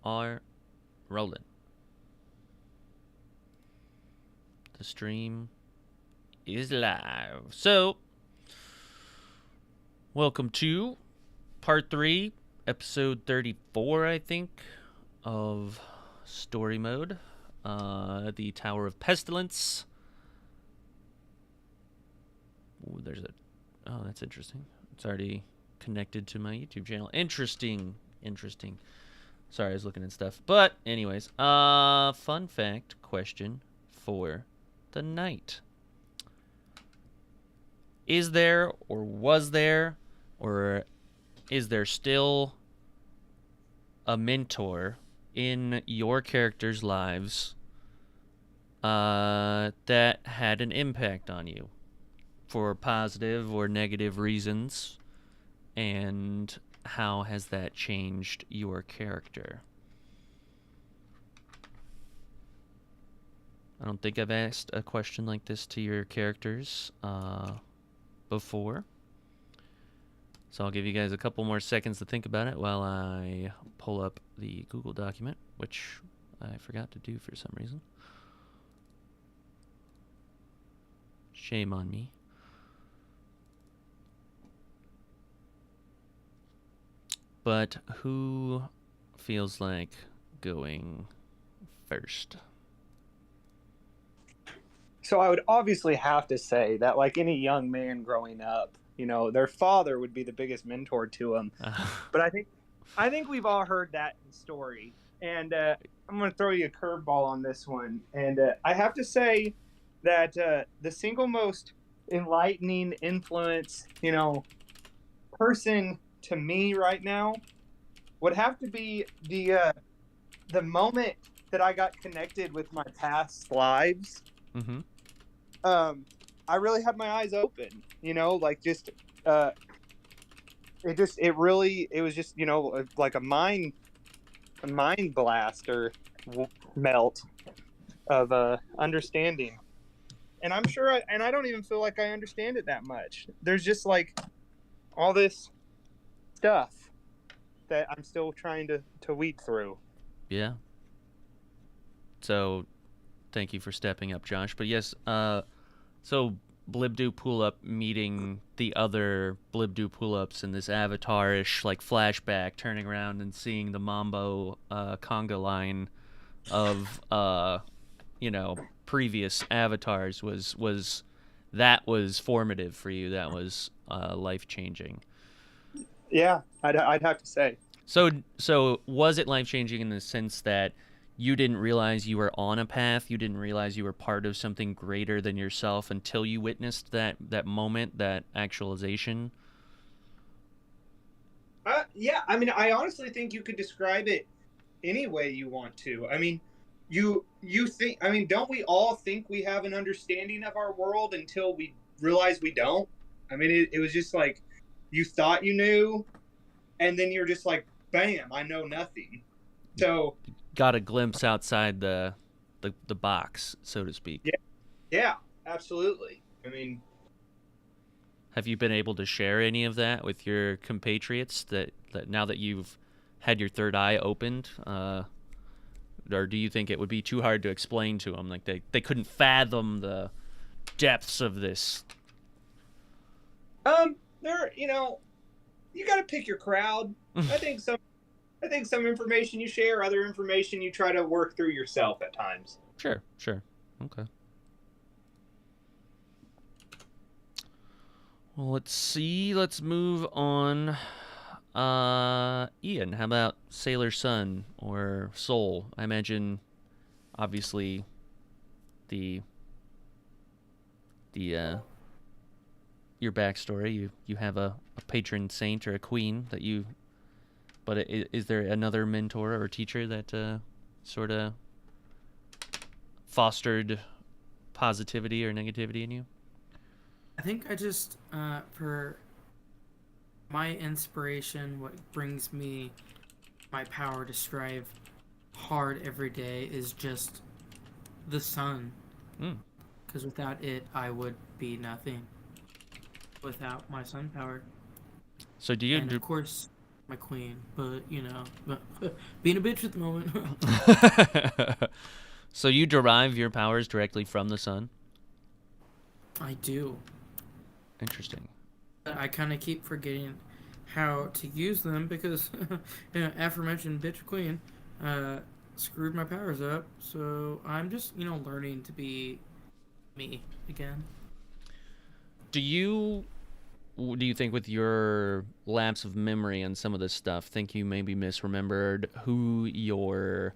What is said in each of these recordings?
are rolling. The stream is live. So, welcome to part 3, episode 34, I think, of story mode. The Tower of Pestilence. Ooh, oh, that's interesting. It's already connected to my YouTube channel. Interesting. Sorry, I was looking at stuff. But anyways, fun fact question for the night. Is there, or was there, or is there still a mentor in your characters' lives that had an impact on you for positive or negative reasons? And how has that changed your character? I don't think I've asked a question like this to your characters before. So I'll give you guys a couple more seconds to think about it while I pull up the Google document, which I forgot to do for some reason. Shame on me. But who feels like going first? So I would obviously have to say that, like any young man growing up, their father would be the biggest mentor to them. But I think we've all heard that story, and I'm going to throw you a curveball on this one. And I have to say that the single most enlightening influence, person to me right now would have to be the moment that I got connected with my past lives. Mm-hmm. I really had my eyes open, like just it was just like a mind blast or melt of understanding. And I'm sure I don't even feel like I understand it that much. There's just like all this stuff that I'm still trying to weed through. Yeah. So, thank you for stepping up, Josh. But yes, so Blibdo Pull-Up meeting the other Blibdo Pull-Ups in this avatar-ish like flashback, turning around and seeing the Mambo conga line of previous avatars was formative for you. That was life-changing. Yeah, I'd have to say. So was it life-changing in the sense that you didn't realize you were on a path, you didn't realize you were part of something greater than yourself until you witnessed that moment, that actualization? Yeah, I mean, I honestly think you could describe it any way you want to. I mean, you think, I mean, don't we all think we have an understanding of our world until we realize we don't? I mean, it was just like you thought you knew, and then you're just like, bam, I know nothing. So Got a glimpse outside the box, so to speak. yeah, absolutely. I mean, Have you been able to share any of that with your compatriots that now that you've had your third eye opened? Or do you think it would be too hard to explain to them? Like they couldn't fathom the depths of this. there, you got to pick your crowd. I think some information you share, other information you try to work through yourself at times. Sure. Okay. Well, let's see. Let's move on. Ian, how about Sailor Sun or Soul? I imagine, obviously, the your backstory. You have a patron saint or a queen that you. But is there another mentor or teacher that sort of fostered positivity or negativity in you? I think I just, for my inspiration, what brings me my power to strive hard every day is just the sun. Mm. Because without it, I would be nothing. Without my sun power. So do you? And of course, my queen, but being a bitch at the moment. So you derive your powers directly from the sun? I do. Interesting. I kind of keep forgetting how to use them because, aforementioned bitch queen, uh, screwed my powers up. So I'm just, learning to be me again. Do you think with your lapse of memory and some of this stuff, think you maybe misremembered who your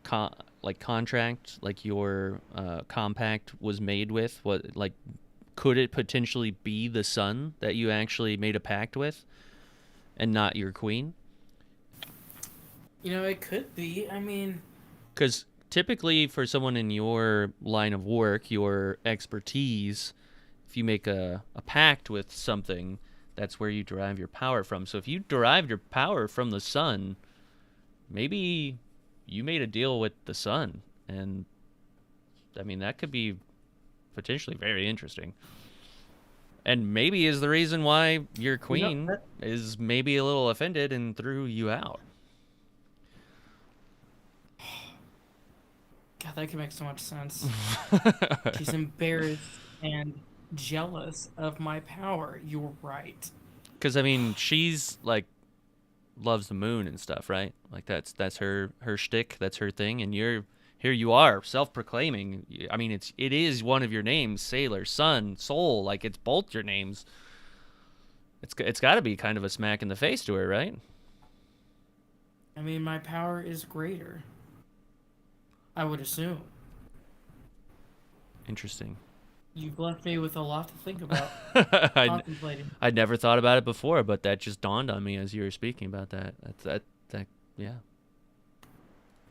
contract, like your compact was made with? What, like, could it potentially be the sun that you actually made a pact with and not your queen? It could be. I mean, Because typically for someone in your line of work, your expertise, if you make a pact with something, that's where you derive your power from. So if you derive your power from the sun, maybe you made a deal with the sun. And I mean, that could be potentially very interesting. And maybe is the reason why your queen is maybe a little offended and threw you out. God, that could make so much sense. She's embarrassed and jealous of my power. You're right. Because I mean, she's like loves the moon and stuff, right? Like that's her shtick, that's her thing, and here you are, self-proclaiming. I mean, it is one of your names, Sailor, Sun, Soul. Like it's both your names. It's got to be kind of a smack in the face to her, right? I mean, my power is greater. I would assume. Interesting. You've left me with a lot to think about, contemplating. I'd never thought about it before, but that just dawned on me as you were speaking about that. Yeah.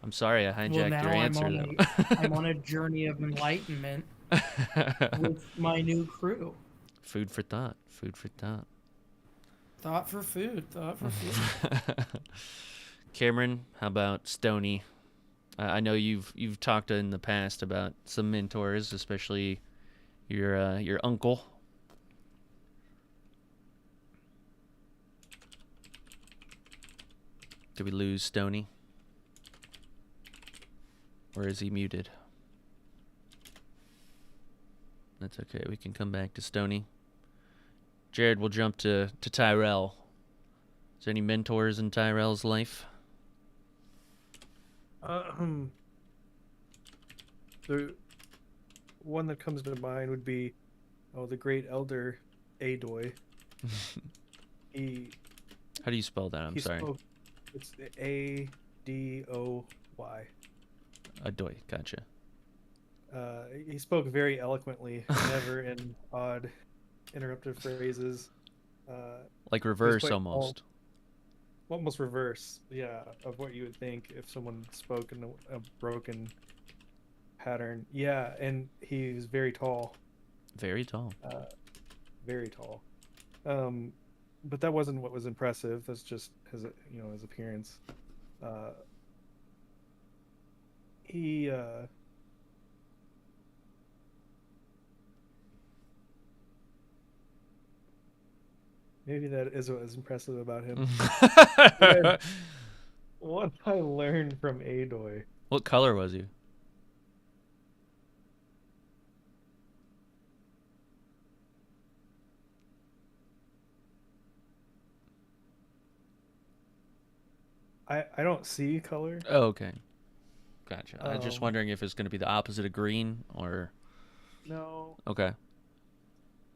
I'm sorry I hijacked your answer. I'm on a journey of enlightenment with my new crew. Food for thought. Food for thought. Thought for food. Thought for food. Cameron, how about Stony? I know you've talked in the past about some mentors, especially your uncle. Did we lose Stony? Or is he muted? That's okay. We can come back to Stony. Jared, we'll jump to Tyrell. Is there any mentors in Tyrell's life? The one that comes to mind would be, the great elder Adoy. How do you spell that? I'm sorry. It's Adoy. Adoy, gotcha. He spoke very eloquently, never in odd, interrupted phrases. Like reverse almost. Almost reverse, yeah, of what you would think if someone spoke in a broken pattern. Yeah, and he's very tall. Very tall. Very tall. But that wasn't what was impressive. That's just his appearance. He maybe that is what was impressive about him. What I learned from Adoy. What color was he? I don't see color. Oh, okay. Gotcha. I was just wondering if it's going to be the opposite of green or... No. Okay.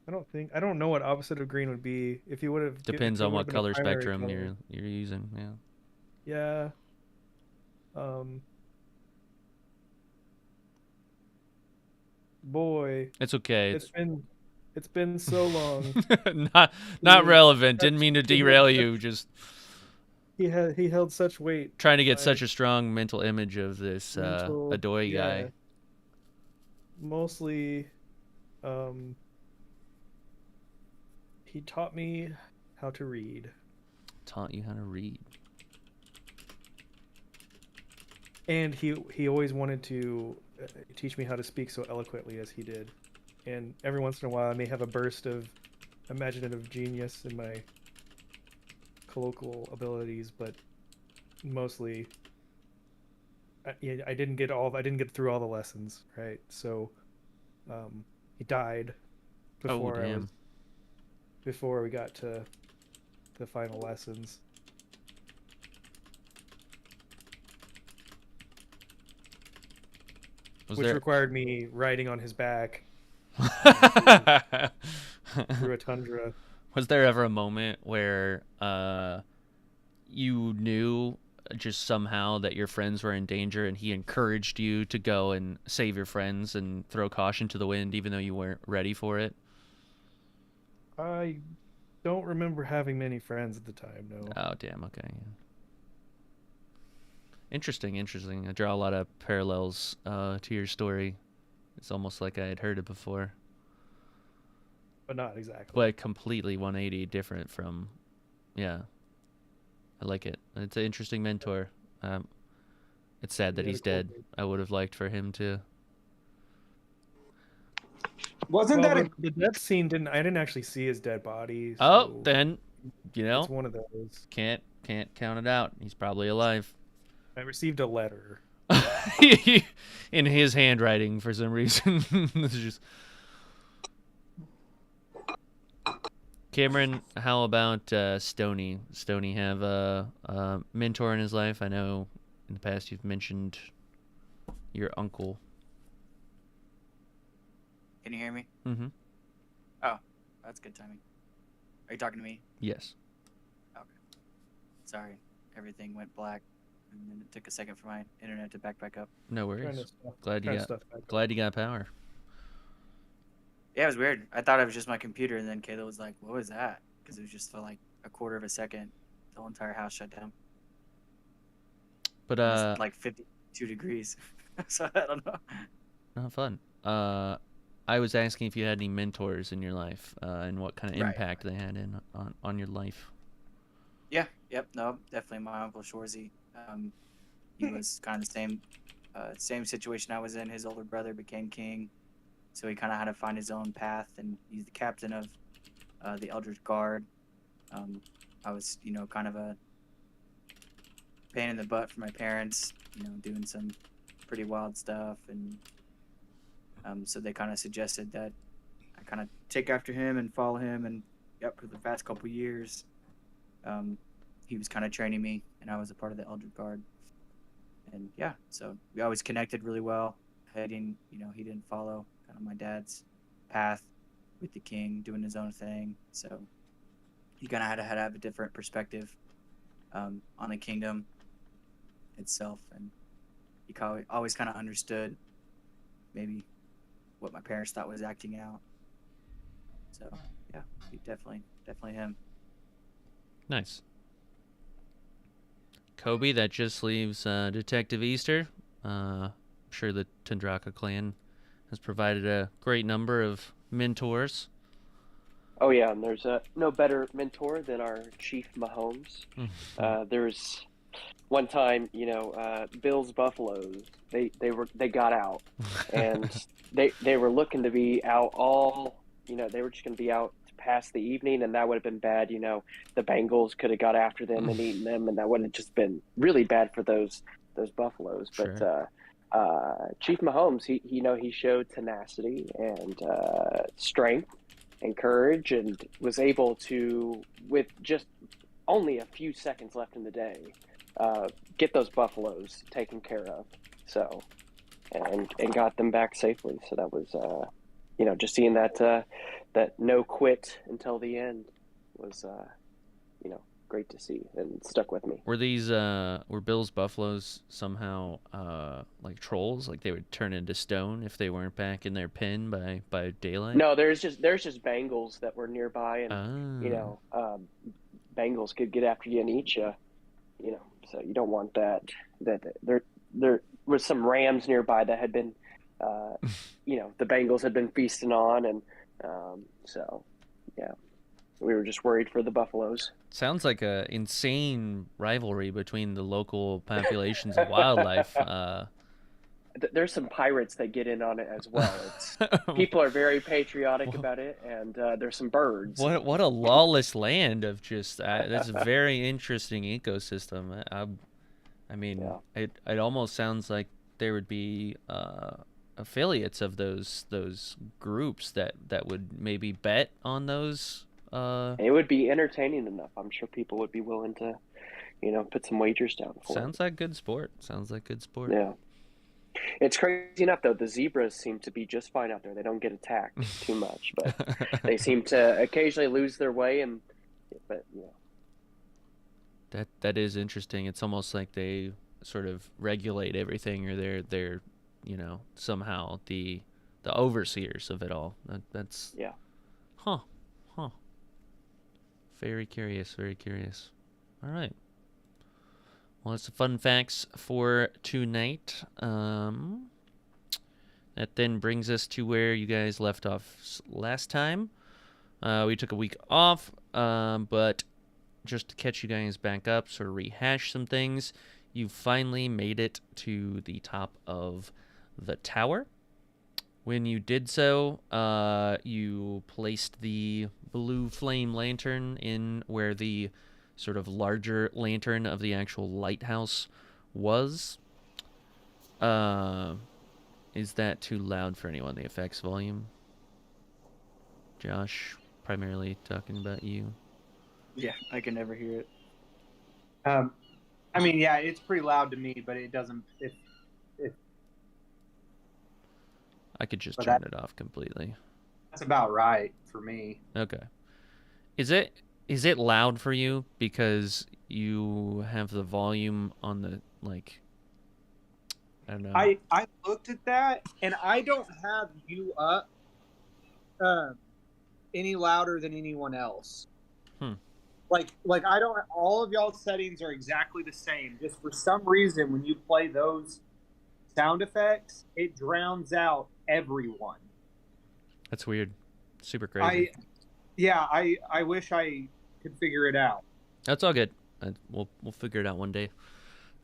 I don't know what opposite of green would be. If he would have... Depends on what color spectrum you're using, yeah. Yeah. Boy. It's okay. It's been so long. Not relevant. Didn't mean to derail you. Just... He held such weight. Trying to get such a strong mental image of this Adoy guy. Mostly, he taught me how to read. Taught you how to read. And he always wanted to teach me how to speak so eloquently as he did. And every once in a while, I may have a burst of imaginative genius in my colloquial abilities, but mostly I didn't get through all the lessons, right? So he died Oh, before damn. before we got to the final lessons. Was Which there required me riding on his back through a tundra. Was there ever a moment where you knew just somehow that your friends were in danger and he encouraged you to go and save your friends and throw caution to the wind even though you weren't ready for it? I don't remember having many friends at the time, no. Oh, damn. Okay. Yeah. Interesting. I draw a lot of parallels to your story. It's almost like I had heard it before, But not exactly. but completely 180 different from, yeah. I like it. It's an interesting mentor. It's sad that He had he's a cool dead. name. I would have liked for him to. Wasn't Well, that a the death scene I didn't actually see his dead body, Oh, so then, you it's know, one of those. can't count it out. He's probably alive. I received a letter. In his handwriting for some reason. It's just Cameron, how about Stony? Stony have a mentor in his life? I know in the past you've mentioned your uncle. Can you hear me? Mm-hmm. Oh, that's good timing. Are you talking to me? Yes. Okay. Sorry, everything went black, and then it took a second for my internet to back up. No Trying worries. to stuff, Glad you trying to got stuff back up. glad you got power. Yeah, it was weird. I thought it was just my computer, and then Kayla was like, "What was that?" Because it was just for like a quarter of a second. The whole entire house shut down. But It's like 52 degrees. So I don't know. not fun. I was asking if you had any mentors in your life, and what kind of Right. impact they had on your life. Yeah. Yep. No, definitely my uncle Shorzy. He was kind of the same situation I was in. His older brother became king, so he kind of had to find his own path, and he's the captain of the Eldritch Guard. I was, kind of a pain in the butt for my parents, doing some pretty wild stuff, and so they kind of suggested that I kind of take after him and follow him, and yep, for the past couple years, he was kind of training me, and I was a part of the Eldritch Guard, and yeah, so we always connected really well. He didn't follow kind of my dad's path with the king, doing his own thing, so he kind of had to have a different perspective on the kingdom itself, and he always kind of understood maybe what my parents thought was acting out. So yeah, he definitely him. Nice. Kobe, that just leaves Detective Easter. I'm sure the Tendraka clan has provided a great number of mentors. Oh yeah, and there's no better mentor than our Chief Mahomes. There's one time, Bill's Buffaloes, they got out, and they were looking to be out all, they were just going to be out past the evening, and that would have been bad. The Bengals could have got after them and eaten them, and that would have just been really bad for those Buffaloes. Sure. But Chief Mahomes, he showed tenacity and strength and courage, and was able to, with just only a few seconds left in the day, get those Buffaloes taken care of. So, and got them back safely. So that was, just seeing that no quit until the end was, great to see, and stuck with me. Were these were Bill's buffaloes somehow like trolls? Like they would turn into stone if they weren't back in their pen by daylight? No, there's just Bengals that were nearby, and Bengals could get after you and eat you. So you don't want that. That there was some rams nearby that had been, the Bengals had been feasting on, and so yeah, we were just worried for the Buffaloes. Sounds like a insane rivalry between the local populations of wildlife. there's some pirates that get in on it as well. It's people are very patriotic about it, and there's some birds. What a lawless land of just that's a very interesting ecosystem. I mean, Yeah. it almost sounds like there would be affiliates of those groups that would maybe bet on those. It would be entertaining enough. I'm sure people would be willing to, put some wagers down for Sounds like good sport. Sounds like good sport. Yeah. It's crazy enough, though. The zebras seem to be just fine out there. They don't get attacked too much, but they seem to occasionally lose their way. But That is interesting. It's almost like they sort of regulate everything, or they're somehow the overseers of it all. That's yeah. Huh. Very curious. Very curious. All right. Well, that's the fun facts for tonight. That then brings us to where you guys left off last time. We took a week off, but just to catch you guys back up, sort of rehash some things, you finally made it to the top of the tower. When you did so, you placed the blue flame lantern in where the sort of larger lantern of the actual lighthouse was. Is that too loud for anyone, the effects volume? Josh, primarily talking about you. Yeah, I can never hear it. I mean, yeah, it's pretty loud to me, but it doesn't. I could just turn it off completely. That's about right for me. Okay. Is it loud for you because you have the volume on the, like, I don't know. I looked at that, and I don't have you up any louder than anyone else. Like I don't. All of y'all's settings are exactly the same. Just for some reason, when you play those sound effects, it drowns out everyone. That's weird. Super crazy. I wish I could figure it out. That's all good. We'll figure it out one day.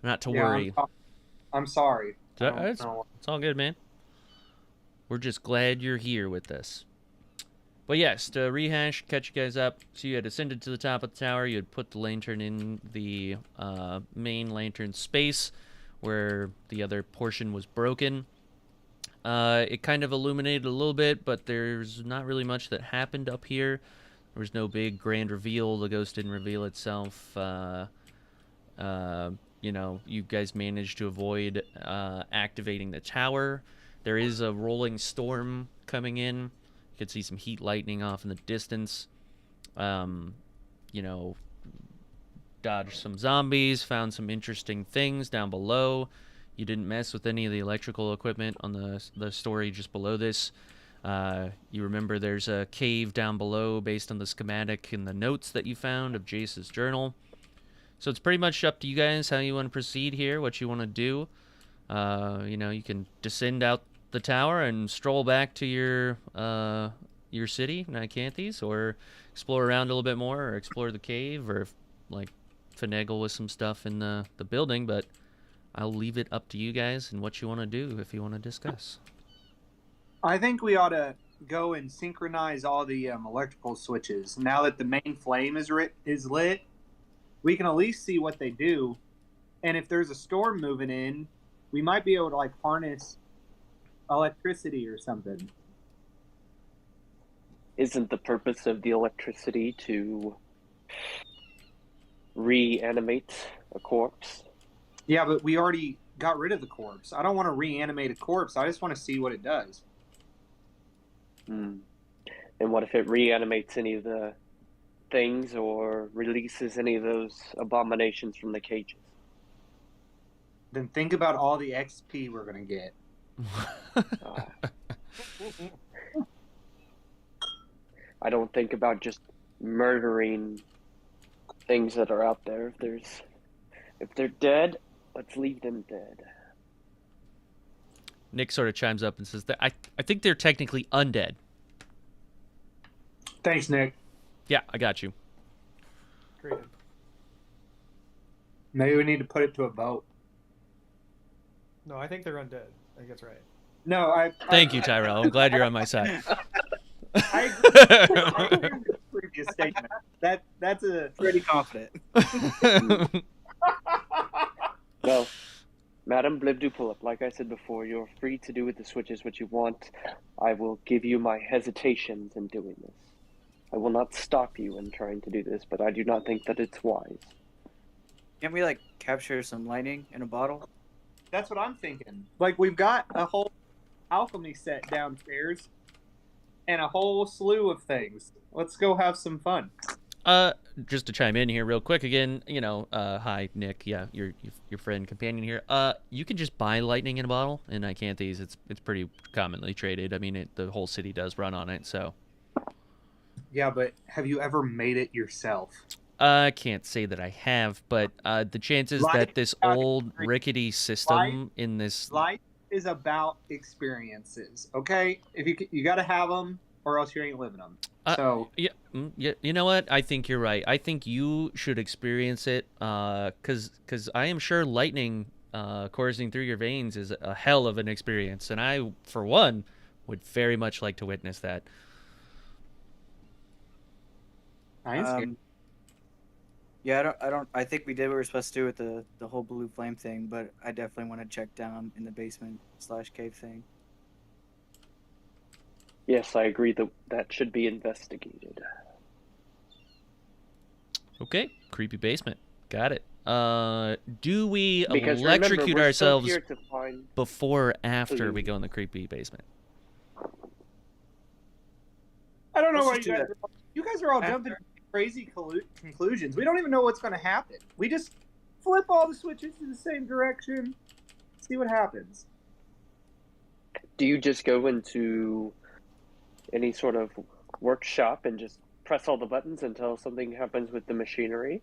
Not to worry. I'm sorry. It's all good, man. We're just glad you're here with us. But yes, to rehash, catch you guys up. So you had ascended to the top of the tower. You had put the lantern in the main lantern space where the other portion was broken. It kind of illuminated a little bit, but there's not really much that happened up here. There was no big grand reveal. The ghost didn't reveal itself. You guys managed to avoid activating the tower. There is a rolling storm coming in. You could see some heat lightning off in the distance. Dodged some zombies, found some interesting things down below. You didn't mess with any of the electrical equipment on the story just below this. You remember there's a cave down below based on the schematic and the notes that you found of Jace's journal. So it's pretty much up to you guys how you want to proceed here, what you want to do. You can descend out the tower and stroll back to your city, Nicanthes, or explore around a little bit more, or explore the cave, or finagle with some stuff in the building. But I'll leave it up to you guys and what you want to do if you want to discuss. I think we ought to go and synchronize all the electrical switches. Now that the main flame is lit, we can at least see what they do. And if there's a storm moving in, we might be able to harness electricity or something. Isn't the purpose of the electricity to reanimate a corpse? Yeah, but we already got rid of the corpse. I don't want to reanimate a corpse. I just want to see what it does. And what if it reanimates any of the things or releases any of those abominations from the cages? Then think about all the XP we're going to get. I don't think about just murdering things that are out there. If they're dead, let's leave them dead. Nick sort of chimes up and says that I think they're technically undead. Thanks, Nick. Yeah, I got you. Great. Maybe we need to put it to a vote. No, I think they're undead. I think that's right. No, Thank you, Tyrell. I'm glad you're on my side. I agree with the previous statement. That's a Pretty confident. Well, Madam Blib du Pull-Up, like I said before, you're free to do with the switches what you want. I will give you my hesitations in doing this. I will not stop you in trying to do this, but I do not think that it's wise. Can't we like capture some lightning in a bottle? That's what I'm thinking. Like, we've got a whole alchemy set downstairs and a whole slew of things. Let's go have some fun. Just to chime in here real quick again, hi Nick, yeah, your friend companion here. You can just buy lightning in a bottle in Icanthes. It's pretty commonly traded. I mean, the whole city does run on it, so. Yeah, but have you ever made it yourself? I can't say that I have, but the chances that this old rickety system in this Life is about experiences, okay? If you got to have them, or else you ain't living them. So yeah, you know what? I think you're right. I think you should experience it, because I am sure lightning coursing through your veins is a hell of an experience, and I, for one, would very much like to witness that. I ain't scared. Yeah, I think we did what we were supposed to do with the whole blue flame thing, but I definitely want to check down in the basement / cave thing. Yes, I agree that should be investigated. Okay, creepy basement. Got it. Do we Because electrocute remember, we're ourselves still here to find... before or after we go in the creepy basement? I don't know Let's why just do you guys are all After. jumping to crazy conclusions. We don't even know what's going to happen. We just flip all the switches in the same direction, see what happens. Do you just go into any sort of workshop and just press all the buttons until something happens with the machinery?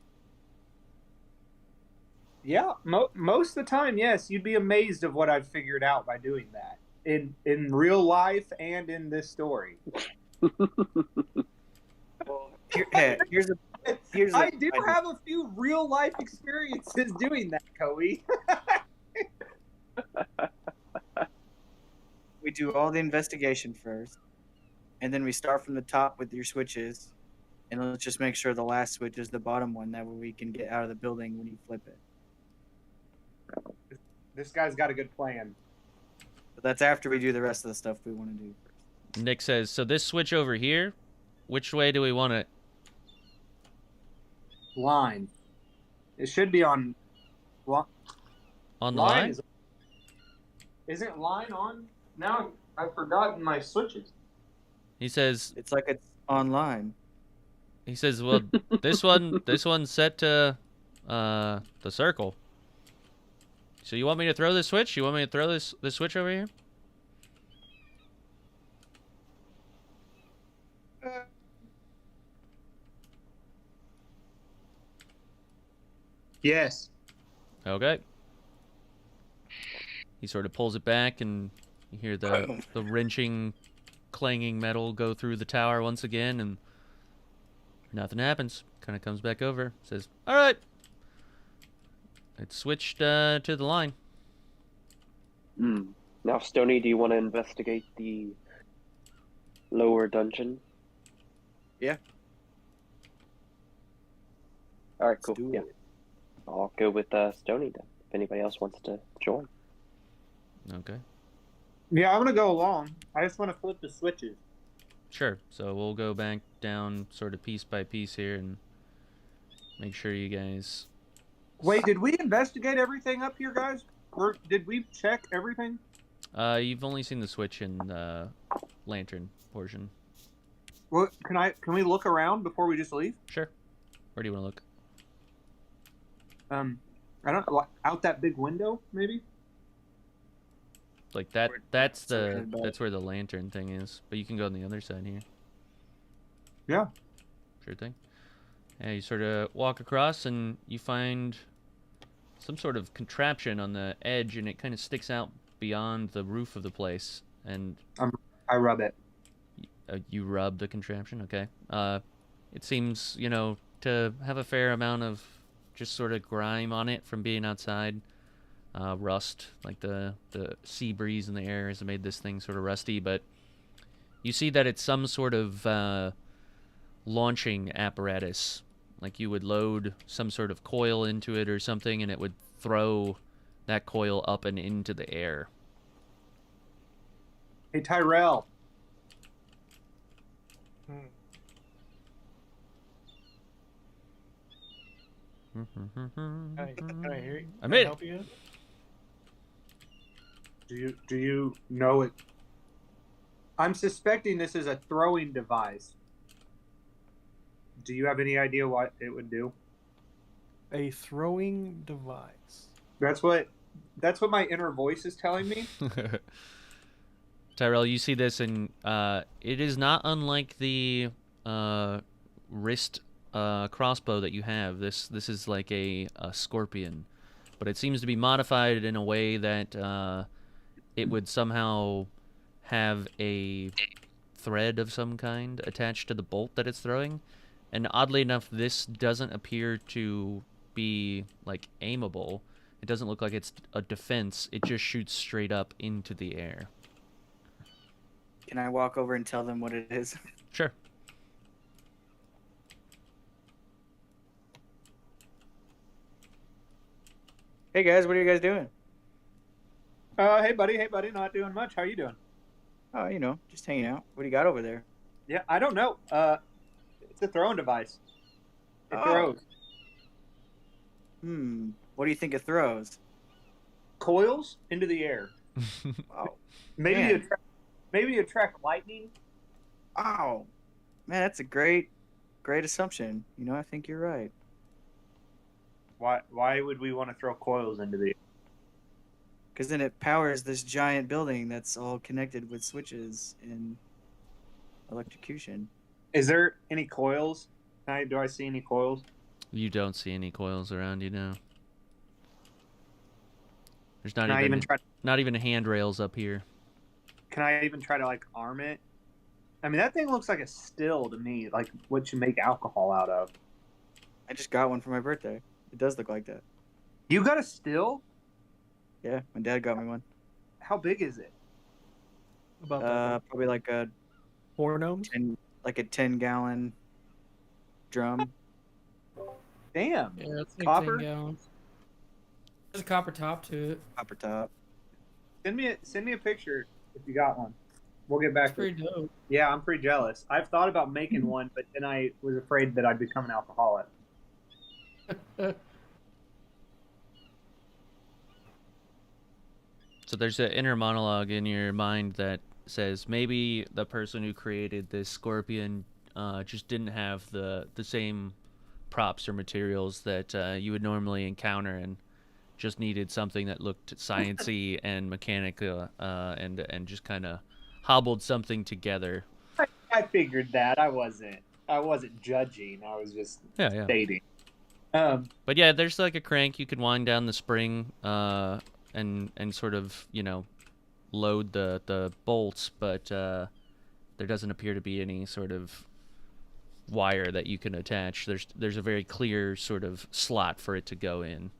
Yeah, most of the time, yes. You'd be amazed of what I've figured out by doing that in real life and in this story. Well, here's I do have a few real life experiences doing that, Koei. We do all the investigation first, and then we start from the top with your switches, and let's just make sure the last switch is the bottom one. That way we can get out of the building when you flip it. This guy's got a good plan. But that's after we do the rest of the stuff we want to do first. Nick says, so this switch over here, which way do we want it? Line. It should be on. On the line? Isn't line on? Now I've forgotten my switches. He says, It's like it's online. well, this one's set to the circle. So you want me to throw this switch? You want me to throw this switch over here? Yes. Okay. He sort of pulls it back, and you hear the wrenching, clanging metal go through the tower once again, and nothing happens. Kind of comes back over, says, all right. It's switched to the line. Now, Stony, do you want to investigate the lower dungeon? Yeah. All right, cool. Let's do Yeah. it. I'll go with Stony then, if anybody else wants to join. Okay. Yeah, I'm gonna go along. I just want to flip the switches. Sure. So we'll go back down sort of piece by piece here and make sure you guys... Wait, did we investigate everything up here, guys? Or did we check everything? You've only seen the switch and lantern portion. Well, can we look around before we just leave? Sure. Where do you want to look? I don't know, out that big window, maybe. Like that. That's talking about. that's where the lantern thing is. But you can go on the other side here. Yeah. Sure thing. Yeah, you sort of walk across and you find some sort of contraption on the edge, and it kind of sticks out beyond the roof of the place. And I rub it. you rub the contraption, okay? It seems, to have a fair amount of just sort of grime on it from being outside. rust, like the sea breeze in the air has made this thing sort of rusty, but you see that it's some sort of launching apparatus. Like you would load some sort of coil into it or something, and it would throw that coil up and into the air. Hey, Tyrell. Can I hear you? I'm Can I in. help you? Do you know it? I'm suspecting this is a throwing device. Do you have any idea what it would do? A throwing device. That's what my inner voice is telling me. Tyrell, you see this, and it is not unlike the wrist crossbow that you have. This is like a scorpion, but it seems to be modified in a way that it would somehow have a thread of some kind attached to the bolt that it's throwing. And oddly enough, this doesn't appear to be like aimable. It doesn't look like it's a defense. It just shoots straight up into the air. Can I walk over and tell them what it is? Sure. Hey guys, what are you guys doing? Hey buddy, not doing much. How you doing? Oh, you know, just hanging out. What do you got over there? Yeah, I don't know. It's a throwing device. It Oh. throws What do you think it throws? coils into the air. Oh, Maybe Man. maybe attract lightning. wow, man, that's a great assumption. You know, I think you're right. Why would we want to throw coils into the air? Because then it powers this giant building that's all connected with switches and electrocution. Is there any coils? Do I see any coils? You don't see any coils around you now. There's Can I even try? not even handrails up here. Can I even try to like arm it? I mean, that thing looks like a still to me, like what you make alcohol out of. I just got one for my birthday. It does look like that. You got a still? Yeah, my dad got me one. How big is it? About that. Probably like a 4 gnomes? 10-gallon drum. Damn. Yeah, that's like Copper? 10 gallons. There's a copper top to it. Copper top. Send me a picture if you got one. We'll get back It's to it. pretty dope. Yeah, I'm pretty jealous. I've thought about making one, but then I was afraid that I'd become an alcoholic. So there's an inner monologue in your mind that says maybe the person who created this scorpion just didn't have the same props or materials that you would normally encounter, and just needed something that looked sciencey and mechanical, and just kind of hobbled something together. I figured that. I wasn't judging. I was just Yeah. stating. But yeah, there's like a crank you could wind down the spring, and sort of, you know, load the bolts, but there doesn't appear to be any sort of wire that you can attach. There's a very clear sort of slot for it to go in.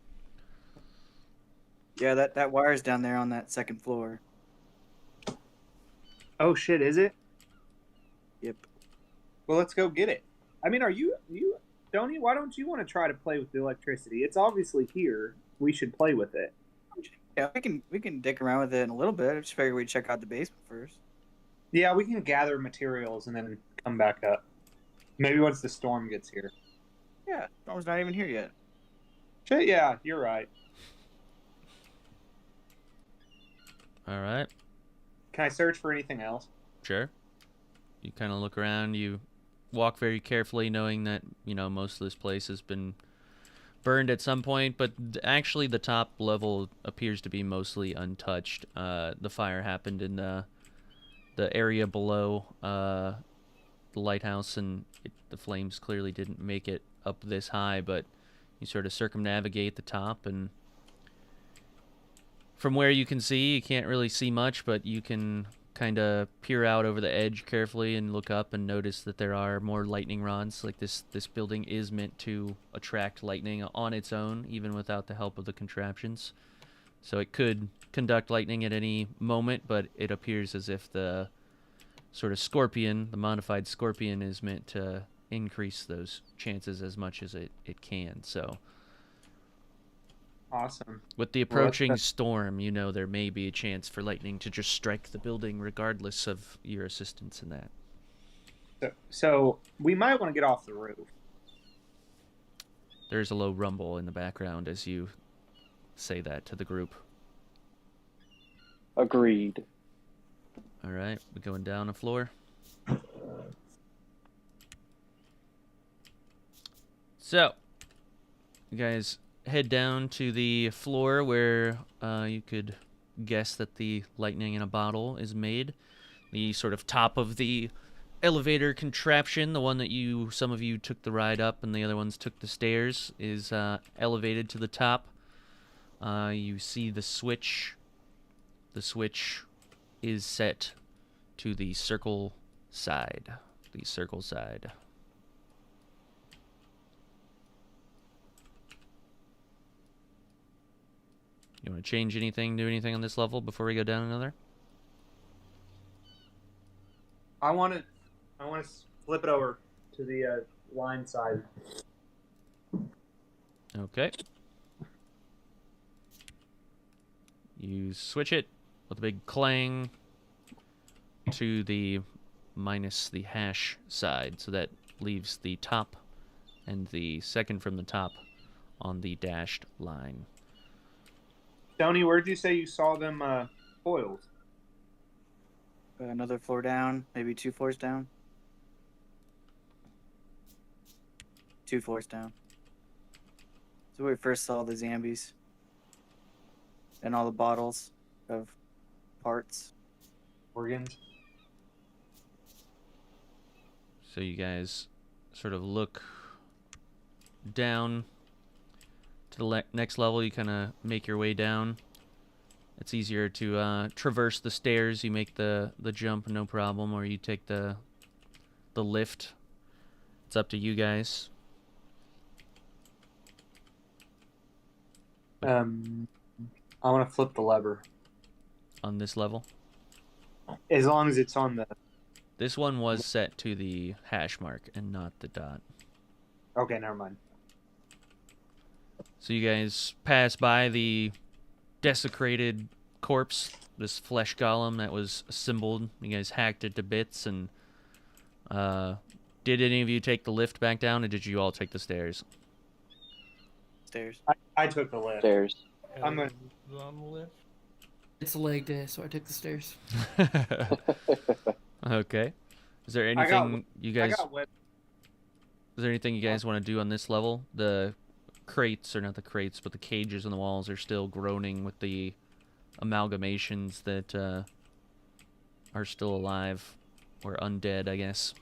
Yeah, that wire's down there on that second floor. Oh shit, is it? Yep. Well, let's go get it. I mean, are you Tony? Why don't you want to try to play with the electricity? It's obviously here. We should play with it. Yeah, we can dick around with it in a little bit. I just figured we'd check out the basement first. Yeah, we can gather materials and then come back up. Maybe once the storm gets here. Yeah, storm's not even here yet. Shit, yeah, you're right. All right. Can I search for anything else? Sure. You kind of look around, you walk very carefully, knowing that, you know, most of this place has been burned at some point, but actually the top level appears to be mostly untouched. The fire happened in the area below the lighthouse, and the flames clearly didn't make it up this high, but you sort of circumnavigate the top, and from where you can see, you can't really see much, but you can kind of peer out over the edge carefully and look up and notice that there are more lightning rods. Like this building is meant to attract lightning on its own, even without the help of the contraptions. So it could conduct lightning at any moment, but it appears as if the sort of scorpion, the modified scorpion, is meant to increase those chances as much as it can. So Awesome. with the Well, that's approaching storm, you know there may be a chance for lightning to just strike the building regardless of your assistance in that. So we might want to get off the roof. There's a low rumble in the background as you say that to the group. Agreed. All right, we're going down the floor. So, you guys head down to the floor where you could guess that the lightning in a bottle is made. The sort of top of the elevator contraption, the one that some of you took the ride up and the other ones took the stairs, is elevated to the top. You see the switch. The switch is set to the circle side. The circle side. You want to change anything, do anything on this level before we go down another? I want to flip it over to the line side. Okay. You switch it with a big clang to the minus the hash side, so that leaves the top and the second from the top on the dashed line. Tony, where'd you say you saw them coils? Another floor down, maybe 2 floors down. 2 floors down. So where we first saw the zombies. And all the bottles of parts. Organs. So you guys sort of look down to the next level. You kind of make your way down. It's easier to traverse the stairs. You make the jump, no problem, or you take the lift. It's up to you guys. I want to flip the lever. On this level? As long as it's on the... This one was set to the hash mark and not the dot. Okay, never mind. So you guys pass by the desecrated corpse, this flesh golem that was assembled. You guys hacked it to bits, and did any of you take the lift back down, or did you all take the stairs? Stairs. I took the lift. Stairs. I'm gonna... on the lift. It's a leg day, so I took the stairs. Okay. Is there I anything you guys? got whipped. Is there anything you guys want to do on this level? The crates, or not the crates, but the cages on the walls are still groaning with the amalgamations that are still alive, or undead, I guess.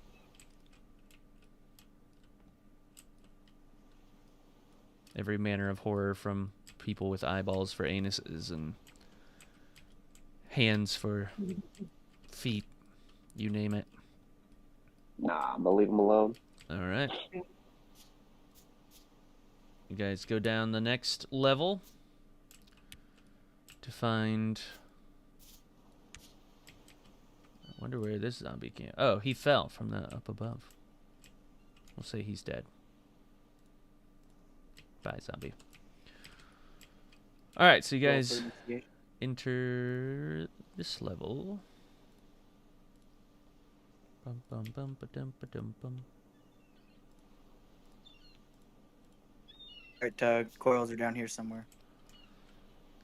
Every manner of horror, from people with eyeballs for anuses and hands for feet, you name it. Nah, I'm gonna leave them alone. All right. You guys go down the next level to find... I wonder where this zombie came... Oh, he fell from the up above. We'll say he's dead. Bye, zombie. All right, so you guys enter this level. Bum, bum, bum, ba-dum, ba-dum, bum. Alright, coils are down here somewhere.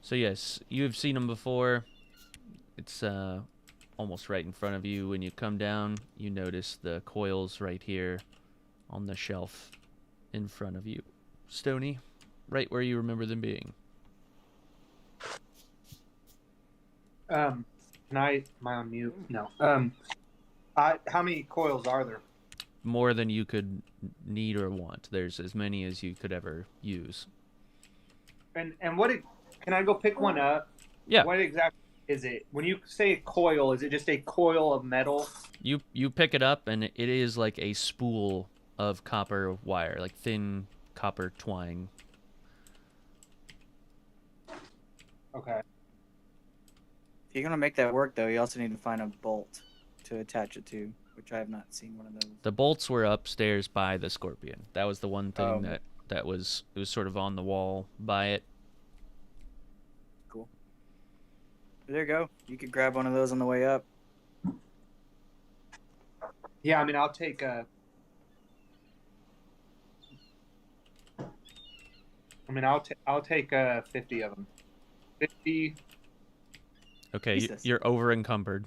So yes, you've seen them before. It's almost right in front of you. When you come down, you notice the coils right here on the shelf in front of you. Stony, right where you remember them being. Am I on mute? No. How many coils are there? More than you could need or want. There's as many as you could ever use. And can I go pick one up? Yeah. What exactly is it? When you say a coil, is it just a coil of metal? You pick it up, and it is like a spool of copper wire, like thin copper twine. Okay. If you're gonna make that work, though, you also need to find a bolt to attach it to, which I have not seen one of those. The bolts were upstairs by the scorpion. That was the one thing Oh. that was sort of on the wall by it. Cool. There you go. You could grab one of those on the way up. Yeah, I mean, I'll take a. I'll take 50 of them. 50. Okay, Jesus. you're over encumbered.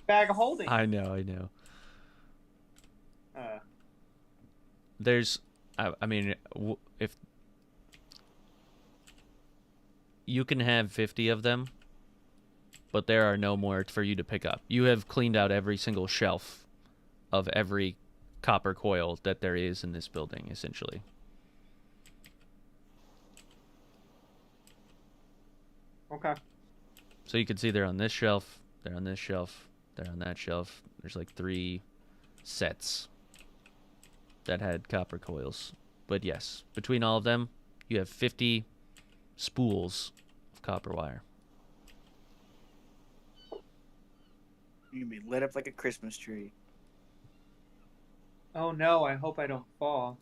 Bag of holding. I know. Uh, There's, I mean, if you can have 50 of them, but there are no more for you to pick up. You have cleaned out every single shelf of every copper coil that there is in this building, essentially. okay. So you can see they're on this shelf, they're on this shelf, they're on that shelf. There's like 3 sets that had copper coils. But yes, between all of them, you have 50 spools of copper wire. You can be lit up like a Christmas tree. Oh no! I hope I don't fall.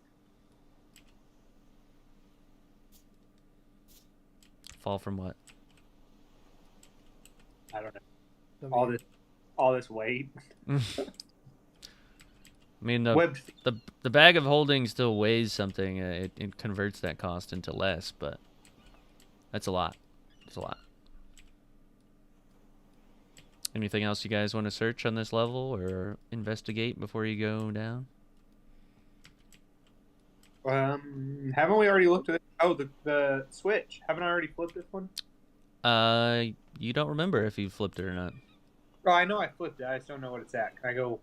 Fall from what? I don't know. All this weight. I mean, Web. the bag of holding still weighs something. It converts that cost into less, but that's a lot. It's a lot. Anything else you guys want to search on this level or investigate before you go down? Haven't we already looked at it? Oh, the switch. Haven't I already flipped this one? You don't remember if you flipped it or not. Oh, I know I flipped it. I just don't know what it's at. Can I go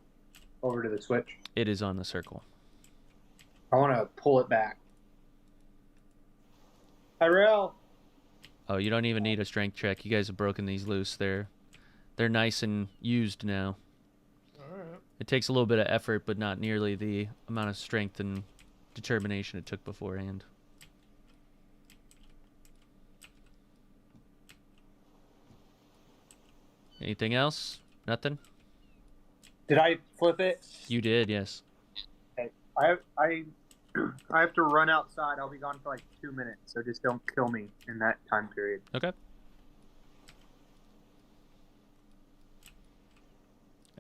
over to the switch? It is on the circle. I want to pull it back. Tyrell. Oh, you don't even need a strength check. You guys have broken these loose. They're nice and used now. Alright. It takes a little bit of effort, but not nearly the amount of strength and determination it took beforehand. Anything else? Nothing? Did I flip it? You did, yes. I have to run outside. I'll be gone for like 2 minutes, so just don't kill me in that time period. Okay.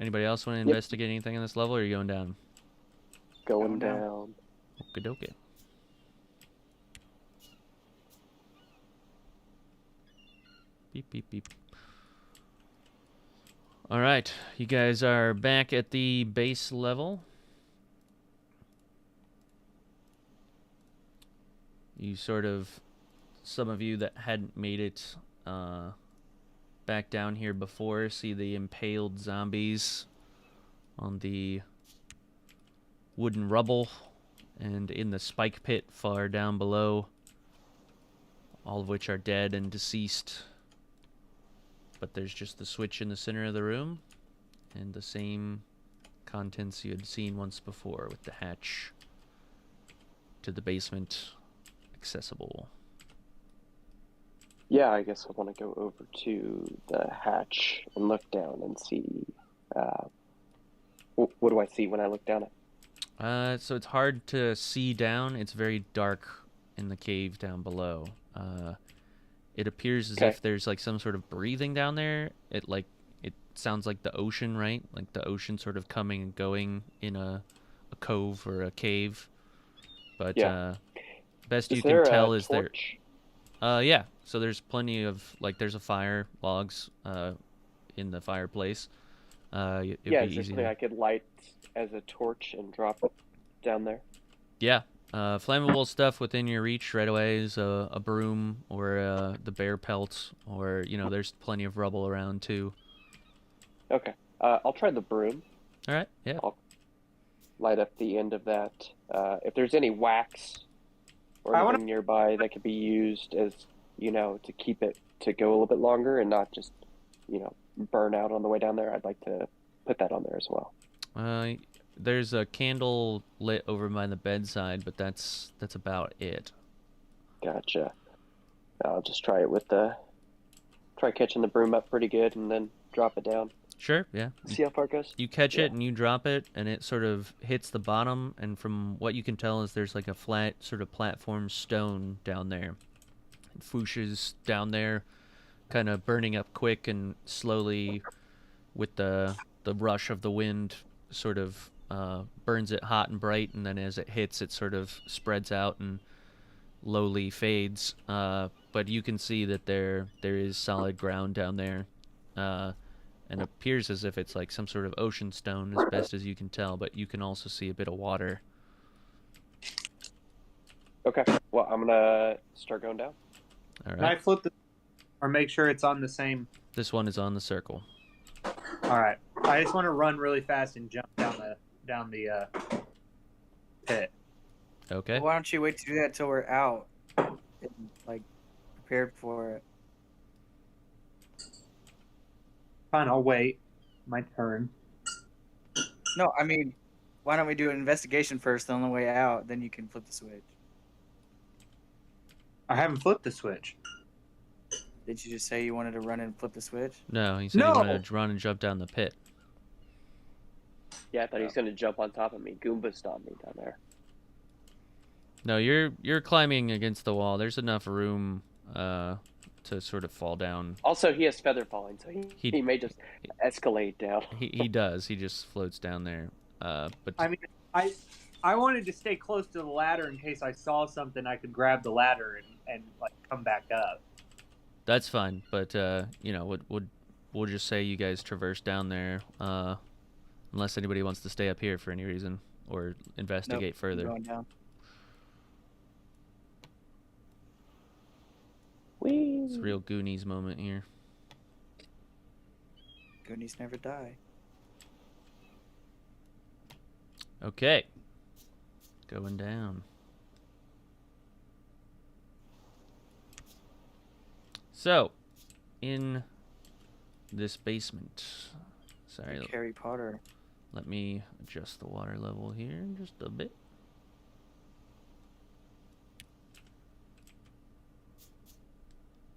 Anybody else want to investigate anything on this level, or are you going down? Going down. Okie dokie. Beep, beep, beep. All right, you guys are back at the base level. You sort of, some of you that hadn't made it back down here before, see the impaled zombies on the wooden rubble and in the spike pit far down below, all of which are dead and deceased. But there's just the switch in the center of the room and the same contents you had seen once before with the hatch to the basement accessible. Yeah, I guess I want to go over to the hatch and look down and see. What do I see when I look down it? So it's hard to see down. It's very dark in the cave down below. It appears as if there's like some sort of breathing down there. It sounds like the ocean, right? Like the ocean sort of coming and going in a cove or a cave. But best you can tell is torch? yeah. So there's plenty of there's a fire, logs in the fireplace. It'd Yeah, be is there easy something I could light as a torch and drop it down there? Yeah. Flammable stuff within your reach right away is a broom or the bear pelt, or there's plenty of rubble around too. Okay, I'll try the broom. All right. Yeah. I'll light up the end of that. If there's any wax or anything nearby that could be used as to keep it to go a little bit longer and not just burn out on the way down there, I'd like to put that on there as well. There's a candle lit over by the bedside, but that's about it. Gotcha. I'll just try catching the broom up pretty good and then drop it down. Sure, yeah. See how far it goes. You catch it and you drop it, and it sort of hits the bottom, and from what you can tell is there's like a flat sort of platform stone down there. Fooshes down there, kind of burning up quick and slowly with the rush of the wind, sort of burns it hot and bright, and then as it hits, it sort of spreads out and lowly fades. But you can see that there is solid ground down there. And appears as if it's like some sort of ocean stone as best as you can tell, but you can also see a bit of water. Okay, well, I'm gonna start going down. All Can I right. flip the, or make sure it's on the same? This one is on the circle. All right. I just want to run really fast and jump down the pit. Okay. Well, why don't you wait to do that till we're out, and, like, prepared for it? Fine, I'll wait. My turn. No, I mean, why don't we do an investigation first on the way out? Then you can flip the switch. I haven't flipped the switch. Did you just say you wanted to run and flip the switch? No, he said he No! wanted to run and jump down the pit. Yeah, I thought he was gonna jump on top of me. Goomba stomped me down there. No, you're climbing against the wall. There's enough room to sort of fall down. Also, he has feather falling, so he may just escalate down. He does. He just floats down there. But I mean, I wanted to stay close to the ladder in case I saw something. I could grab the ladder and like come back up. that's fine. But you know, we'll just say you guys traverse down there, unless anybody wants to stay up here for any reason or investigate Nope, further. I'm going down. It's a real Goonies moment here. Goonies never die. Okay. Going down. So, in this basement. Sorry, Like Harry Potter. let me adjust the water level here just a bit.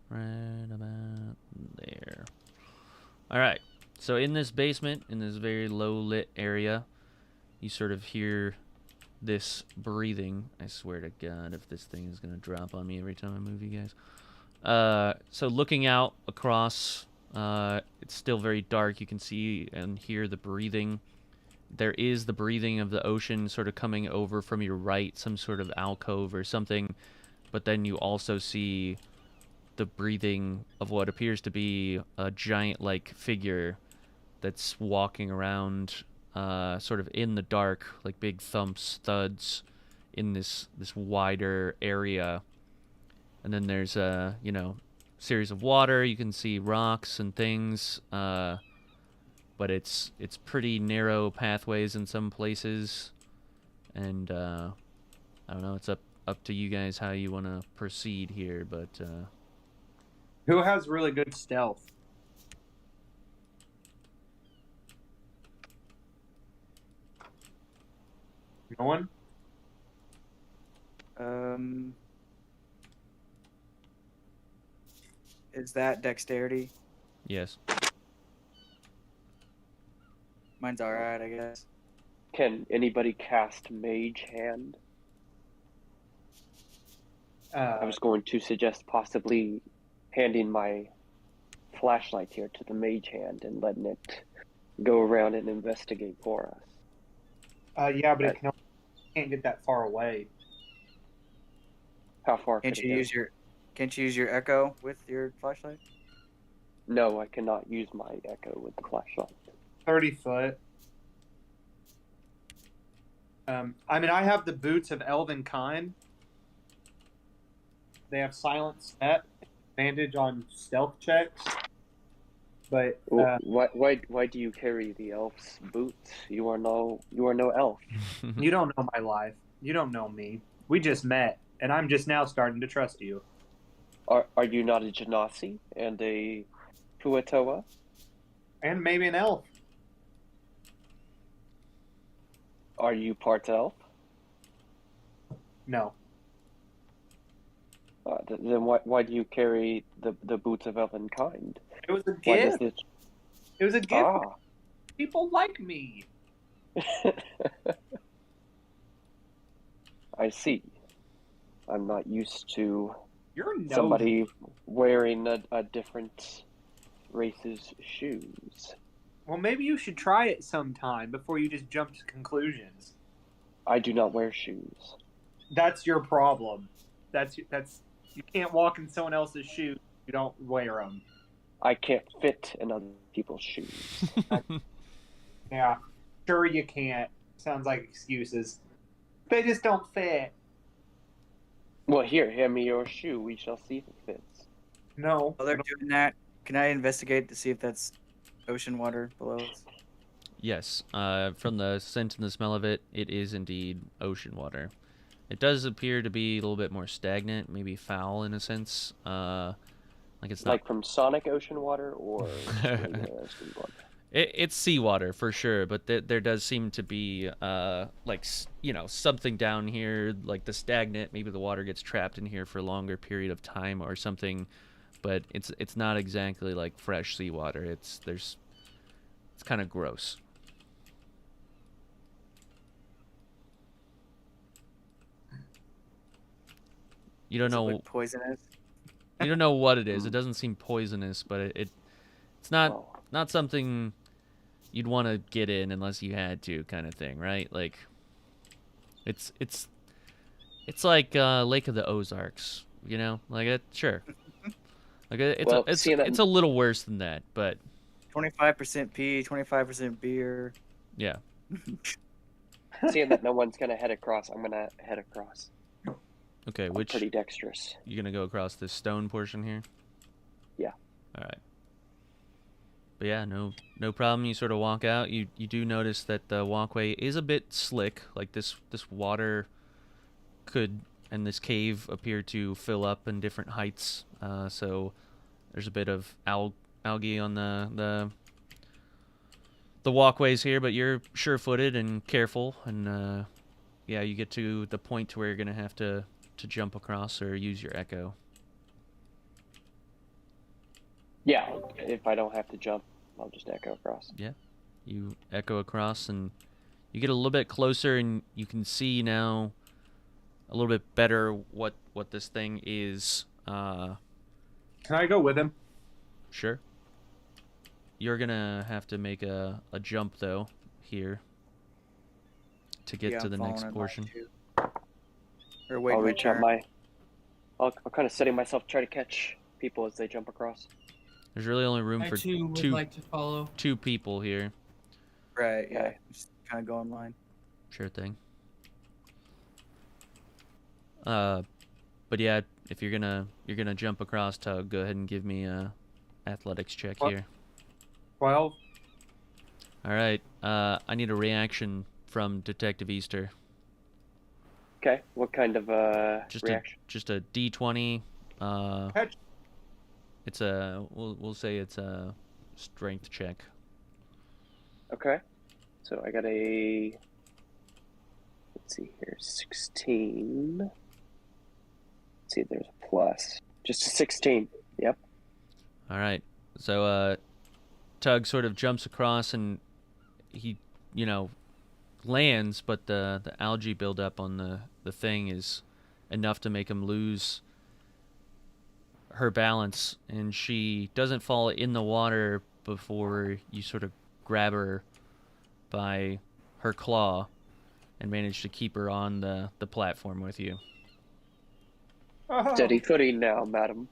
Right about there. Alright, so in this basement, in this very low lit area, you sort of hear this breathing. I swear to God, if this thing is going to drop on me every time I move, you guys. So looking out across, it's still very dark. You can see and hear the breathing. There is the breathing of the ocean sort of coming over from your right, some sort of alcove or something. But then you also see the breathing of what appears to be a giant-like figure that's walking around sort of in the dark, like big thumps, thuds, in this wider area. And then there's a, series of water. You can see rocks and things, but it's pretty narrow pathways in some places. And I don't know, it's up to you guys how you want to proceed here, but Who has really good stealth? No one? Is that dexterity? yes. Mine's alright, I guess. Can anybody cast Mage Hand? I was going to suggest possibly handing my flashlight here to the Mage Hand and letting it go around and investigate for us. Yeah, but it can't get that far away. How far Can't could you it go? use your echo with your flashlight? No, I cannot use my echo with the flashlight. 30 foot. I mean, I have the boots of Elven Kind. They have silent step, advantage on stealth checks. But Why do you carry the elf's boots? You are no elf. you don't know my life. You don't know me. We just met, and I'm just now starting to trust you. Are you not a Genasi and a Puatoa? And maybe an elf. Are you part elf? No. Then why do you carry the boots of elvenkind? It was a Why does gift. this? It was a gift. Ah, People like me. I see. I'm not used to You're nosy. somebody wearing a different race's shoes. Well, maybe you should try it sometime before you just jump to conclusions. I do not wear shoes. That's your problem. That's you can't walk in someone else's shoes. You don't wear them. I can't fit in other people's shoes. Yeah, sure you can't. Sounds like excuses. They just don't fit. Well, here, hand me your shoe. We shall see if it fits. No. While they're doing that, can I investigate to see if that's ocean water below us? Yes, from the scent and the smell of it, it is indeed ocean water. It does appear to be a little bit more stagnant, maybe foul in a sense. Like it's not Like from Sonic ocean water or regular ocean water? It's seawater for sure, but there does seem to be something down here, like the stagnant. Maybe the water gets trapped in here for a longer period of time or something, but it's not exactly like fresh seawater. It's kind of gross. You don't Does it know. look poisonous? You don't know what it is. It doesn't seem poisonous, but it's not Oh. not something you'd want to get in unless you had to, kind of thing, right? Like it's like Lake of the Ozarks, you know? Like it, sure. Like it's a little worse than that, but 25% pee, 25% beer. yeah. Seeing that no one's gonna head across, I'm gonna head across. Okay, I'm which pretty dexterous. you gonna go across this stone portion here? Yeah. All right. But yeah, no problem. You sort of walk out. You do notice that the walkway is a bit slick. Like this water could and this cave appear to fill up in different heights. So there's a bit of algae on the walkways here, but you're sure-footed and careful, and yeah, you get to the point to where you're gonna have to jump across or use your echo. Yeah, if I don't have to jump, I'll just echo across. Yeah, you echo across, and you get a little bit closer, and you can see now a little bit better what this thing is. Can I go with him? Sure. You're gonna have to make a jump though here to get Yeah, to I'm the following next in line, portion. too. Or wait I'll my reach out turn. I'll kind of setting myself to try to catch people as they jump across. There's really only room I for too would two like to follow. two people here. Right, yeah. Okay. Just kind of go in line. Sure thing. But yeah, if you're gonna jump across, Tug, go ahead and give me a athletics check What? here. 12. All right. I need a reaction from Detective Easter. Okay, what kind of reaction? Just a D20. Catch. It's a we'll say it's a strength check. Okay, so I got a, let's see here, 16. Let's see if there's a plus. Just a 16. Yep. All right. So Tug sort of jumps across and he, lands, but the algae buildup on the thing is enough to make him lose her balance, and she doesn't fall in the water before you sort of grab her by her claw and manage to keep her on the platform with you. Oh, Steady footing now, madam.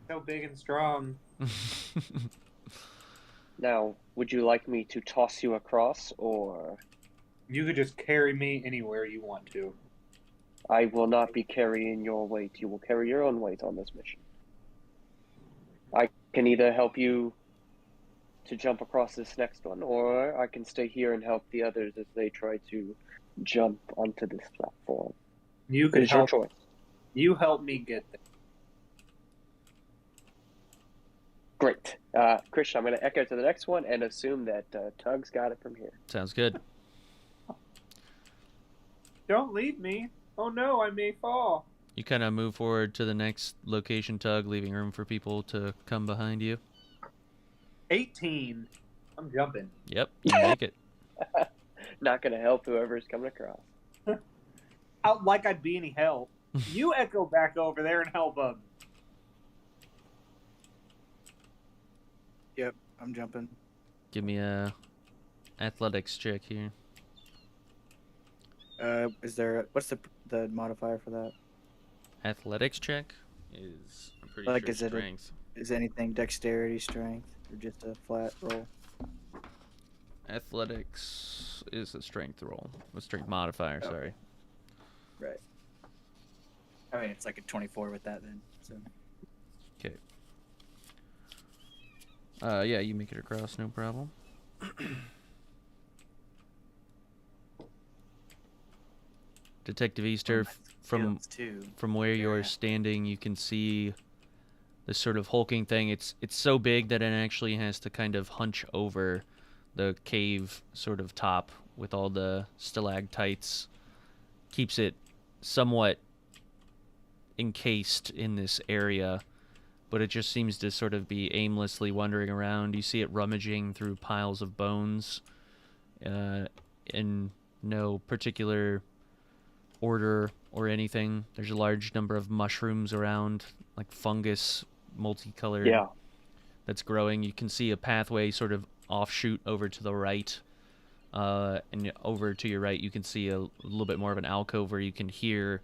so big and strong. Now, would you like me to toss you across, or You could just carry me anywhere you want to. I will not be carrying your weight. You will carry your own weight on this mission. I can either help you to jump across this next one, or I can stay here and help the others as they try to jump onto this platform. You It could is your help. choice. You help me get there. Great. Christian, I'm going to echo to the next one and assume that Tug's got it from here. Sounds good. Don't leave me. Oh no, I may fall. You kind of move forward to the next location, Tug, leaving room for people to come behind you. 18. I'm jumping. Yep, you make it. Not going to help whoever's coming across. Out like I'd be any help. You echo back over there and help them. Yep, I'm jumping. Give me a athletics check here. What's the modifier for that? Athletics check is, I'm pretty Like, sure, is it a- strength. Is anything dexterity, strength, or just a flat roll? Athletics is a strength roll. A strength modifier, Oh. sorry. Right. I mean, it's like a 24 with that then. So. Okay. Yeah, you make it across, no problem. Detective Easter, from where you're standing, you can see this sort of hulking thing. It's so big that it actually has to kind of hunch over the cave sort of top with all the stalactites. Keeps it somewhat encased in this area, but it just seems to sort of be aimlessly wandering around. You see it rummaging through piles of bones in no particular order or anything. There's a large number of mushrooms around, like fungus, multicolored, that's growing. You can see a pathway sort of offshoot over to the right, and over to your right you can see a little bit more of an alcove where you can hear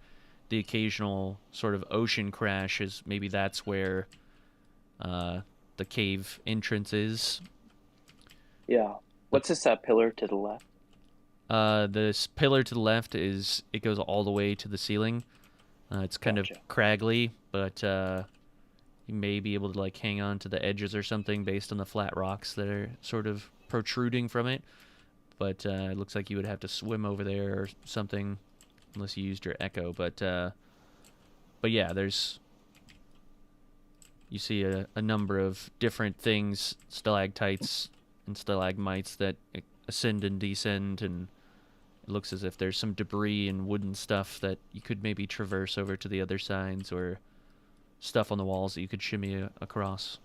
the occasional sort of ocean crash, as maybe that's where the cave entrance is. Yeah. What's this pillar to the left? This pillar to the left it goes all the way to the ceiling. It's kind of craggly, but you may be able to like hang on to the edges or something based on the flat rocks that are sort of protruding from it. But it looks like you would have to swim over there or something, unless you used your echo. But yeah, you see a number of different things, stalactites and stalagmites that ascend and descend, and it looks as if there's some debris and wooden stuff that you could maybe traverse over to the other sides, or stuff on the walls that you could shimmy across.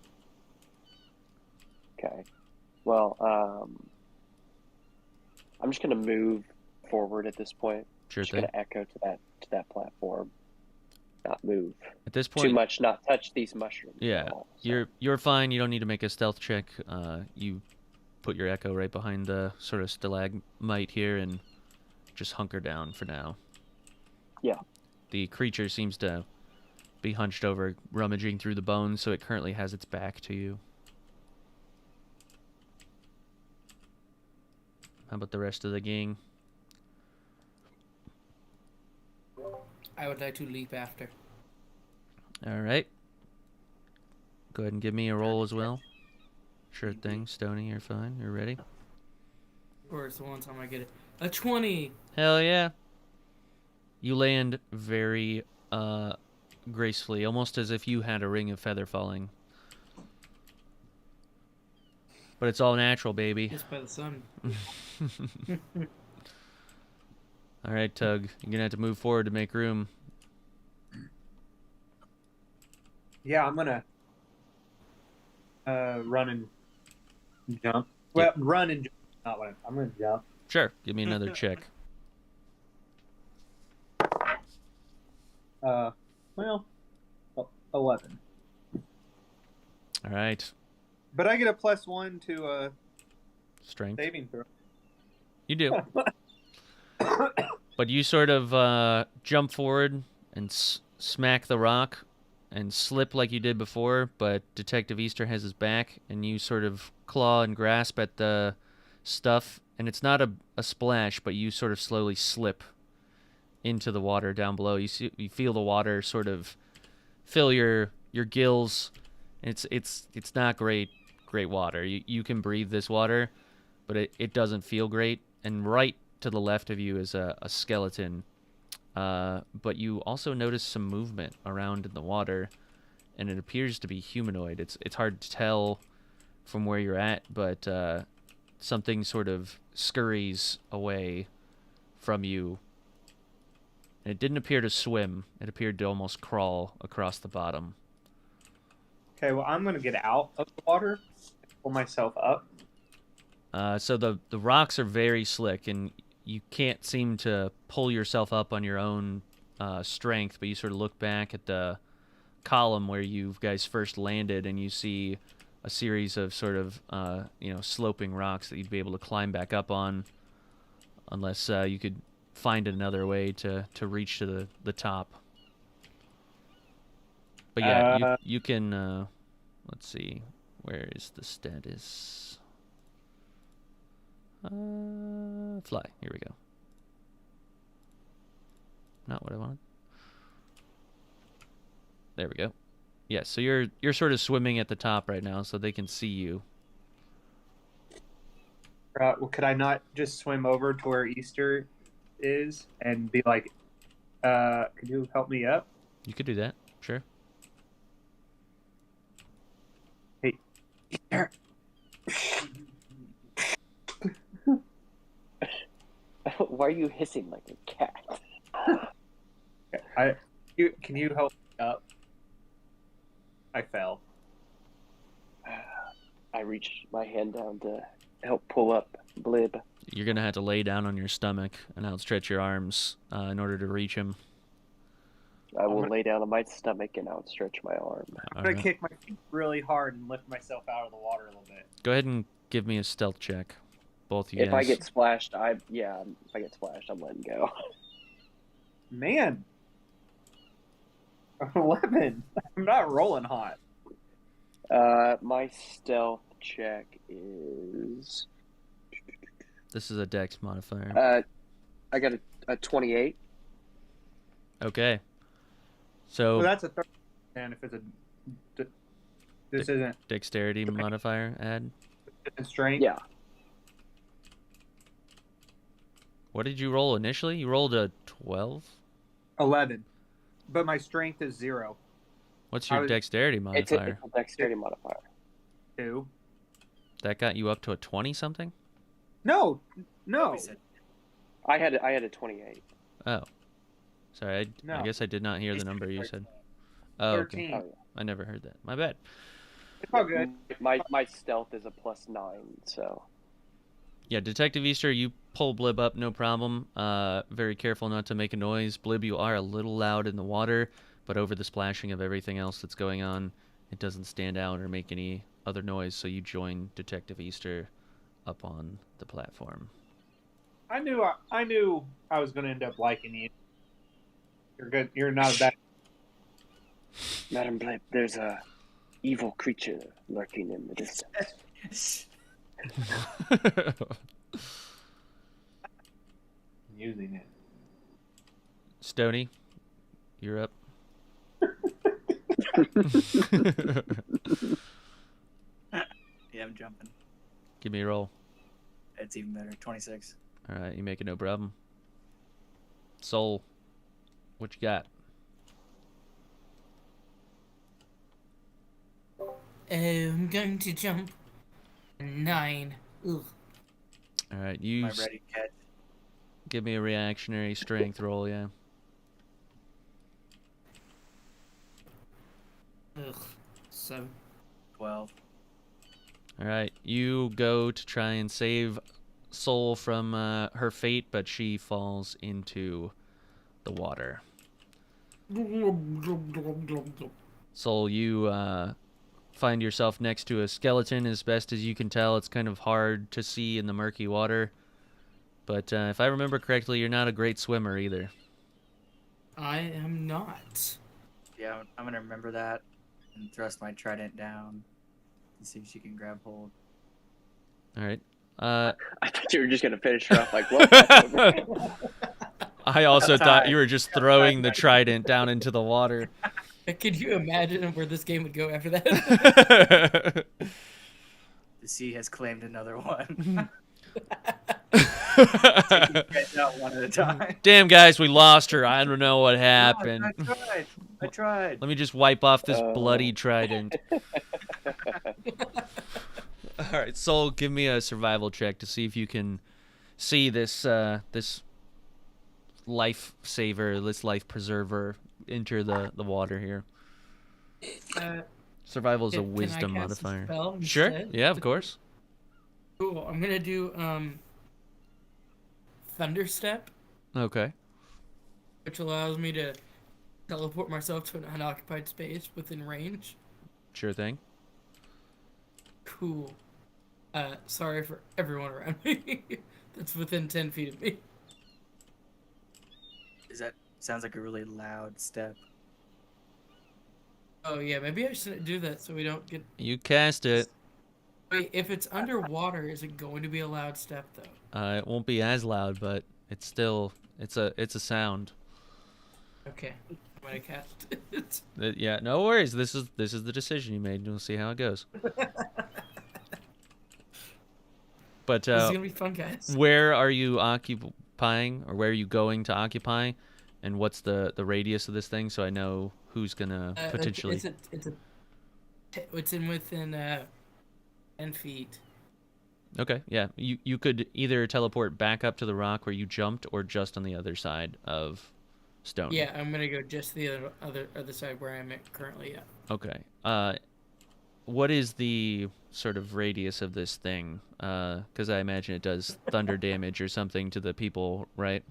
Okay. Well, I'm just going to move forward at this point. Sure just thing. Going to echo to that platform. Not move. At this point, too much. Not touch these mushrooms. Yeah, at all, so. you're fine. You don't need to make a stealth check. You put your echo right behind the sort of stalagmite here and just hunker down for now. Yeah. The creature seems to be hunched over, rummaging through the bones, so it currently has its back to you. How about the rest of the gang? I would like to leap after. All right. Go ahead and give me a roll as well. Sure thing, Stoney. You're fine. You're ready. Or it's the one time I get it. A 20. Hell yeah. You land very gracefully, almost as if you had a ring of feather falling. But it's all natural, baby. Just by the sun. All right, Tug. You're going to have to move forward to make room. Yeah, I'm gonna run and jump. Well, run and jump. Not what I'm gonna jump. Sure. Give me another check. Well, 11. All right. But I get a +1 to Strength. saving throw. You do. But you sort of jump forward and smack the rock and slip like you did before, but Detective Easter has his back, and you sort of claw and grasp at the stuff, and it's not a splash, but you sort of slowly slip into the water down below. You feel the water sort of fill your gills. It's not great water. You can breathe this water, but it doesn't feel great. And right to the left of you is a skeleton. But you also notice some movement around in the water, and it appears to be humanoid. It's hard to tell from where you're at, but something sort of scurries away from you And it didn't appear to swim. It appeared to almost crawl across the bottom. Okay, well, I'm going to get out of the water and pull myself up. So the rocks are very slick, and you can't seem to pull yourself up on your own strength, but you sort of look back at the column where you guys first landed, and you see a series of sort of sloping rocks that you'd be able to climb back up on, unless you could find another way to reach to the top. But yeah, you can. Let's see, where is the status? Fly. Here we go. Not what I wanted. There we go. Yeah, so you're sort of swimming at the top right now, so they can see you. Well, could I not just swim over to where Easter is and be like, could you help me up? You could do that, sure. Hey, Easter. Why are you hissing like a cat? Can you help me up? I fell. I reached my hand down to help pull up Blib. You're gonna have to lay down on your stomach and outstretch your arms in order to reach him. I will lay down on my stomach and outstretch my arm. I'm going to kick my feet really hard and lift myself out of the water a little bit. Go ahead and give me a stealth check, both of you If guys. I get splashed, if I get splashed, I'm letting go. Man. 11. I'm not rolling hot. My stealth check is... This is a dex modifier. I got a 28. Okay. So Well, that's a 30. And if it's a... This isn't dexterity modifier add. strength. Yeah. What did you roll initially? You rolled a 12? 11. But my strength is 0. What's your dexterity It's modifier? a dexterity modifier. 2. That got you up to a 20 something? No. I had a 28. Oh. Sorry, I No. guess I did not hear the number you said. Oh, okay. 13. Oh, yeah. I never heard that. My bad. It's all good. My stealth is a +9, so... Yeah, Detective Easter, you pull Blib up, no problem. Very careful not to make a noise. Blib, you are a little loud in the water, but over the splashing of everything else that's going on, it doesn't stand out or make any other noise, so you join Detective Easter up on the platform. I knew I was going to end up liking you. You're good. You're not a bad... Madam Blib, there's a evil creature lurking in the distance. Using it. Stoney, you're up. Yeah, I'm jumping. Give me a roll. It's even better. 26. All right, you make it no problem. Soul, what you got? I'm going to jump 9. Ugh. All right, Am you I ready to catch? give me a reactionary strength roll, yeah. Ugh. 7. 12. All right, you go to try and save Soul from her fate, but she falls into the water. Soul, you find yourself next to a skeleton as best as you can tell. It's kind of hard to see in the murky water. But if I remember correctly, you're not a great swimmer either. I am not. Yeah, I'm going to remember that and thrust my trident down and see if she can grab hold. All right. I thought you were just going to finish her off like, what? I also thought you were just throwing the trident down into the water. Could you imagine where this game would go after that? The sea has claimed another one. Taking you guys out one at a time. Damn, guys, we lost her. I don't know what happened. I tried. Let me just wipe off this bloody trident. All right, Soul, give me a survival check to see if you can see this this life saver, this life preserver enter the water here. Survival is a Can I wisdom cast a modifier. spell Sure. instead? Yeah, of course. Cool. I'm gonna do Thunderstep, Okay. which allows me to teleport myself to an unoccupied space within range. Sure thing. Cool. Sorry for everyone around me. That's within 10 feet of me. Sounds like a really loud step. Oh yeah, maybe I shouldn't do that so we don't get. You cast it. Wait, if it's underwater, is it going to be a loud step though? It won't be as loud, but it's still it's a sound. Okay, I'm gonna cast it. Yeah, no worries. This is the decision you made. We'll see how it goes. But This is gonna be fun, guys. where are you occupying, or where are you going to occupy, and what's the radius of this thing, so I know who's gonna potentially. It's in within 10 feet. Okay, yeah. You could either teleport back up to the rock where you jumped, or just on the other side of Stone. Yeah, I'm gonna go just the other side where I'm at currently. Yeah. Okay. What is the sort of radius of this thing? Because I imagine it does thunder damage or something to the people, right?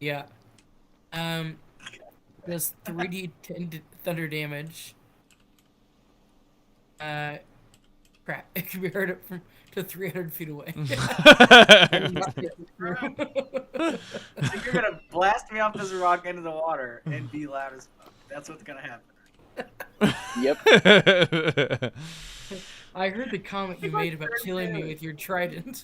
Yeah. Does 3d10 thunder damage. Crap. It can be heard from to 300 feet away. You're gonna blast me off this rock into the water and be loud as fuck. That's what's gonna happen. Yep. I heard the comment you made about killing me with your trident.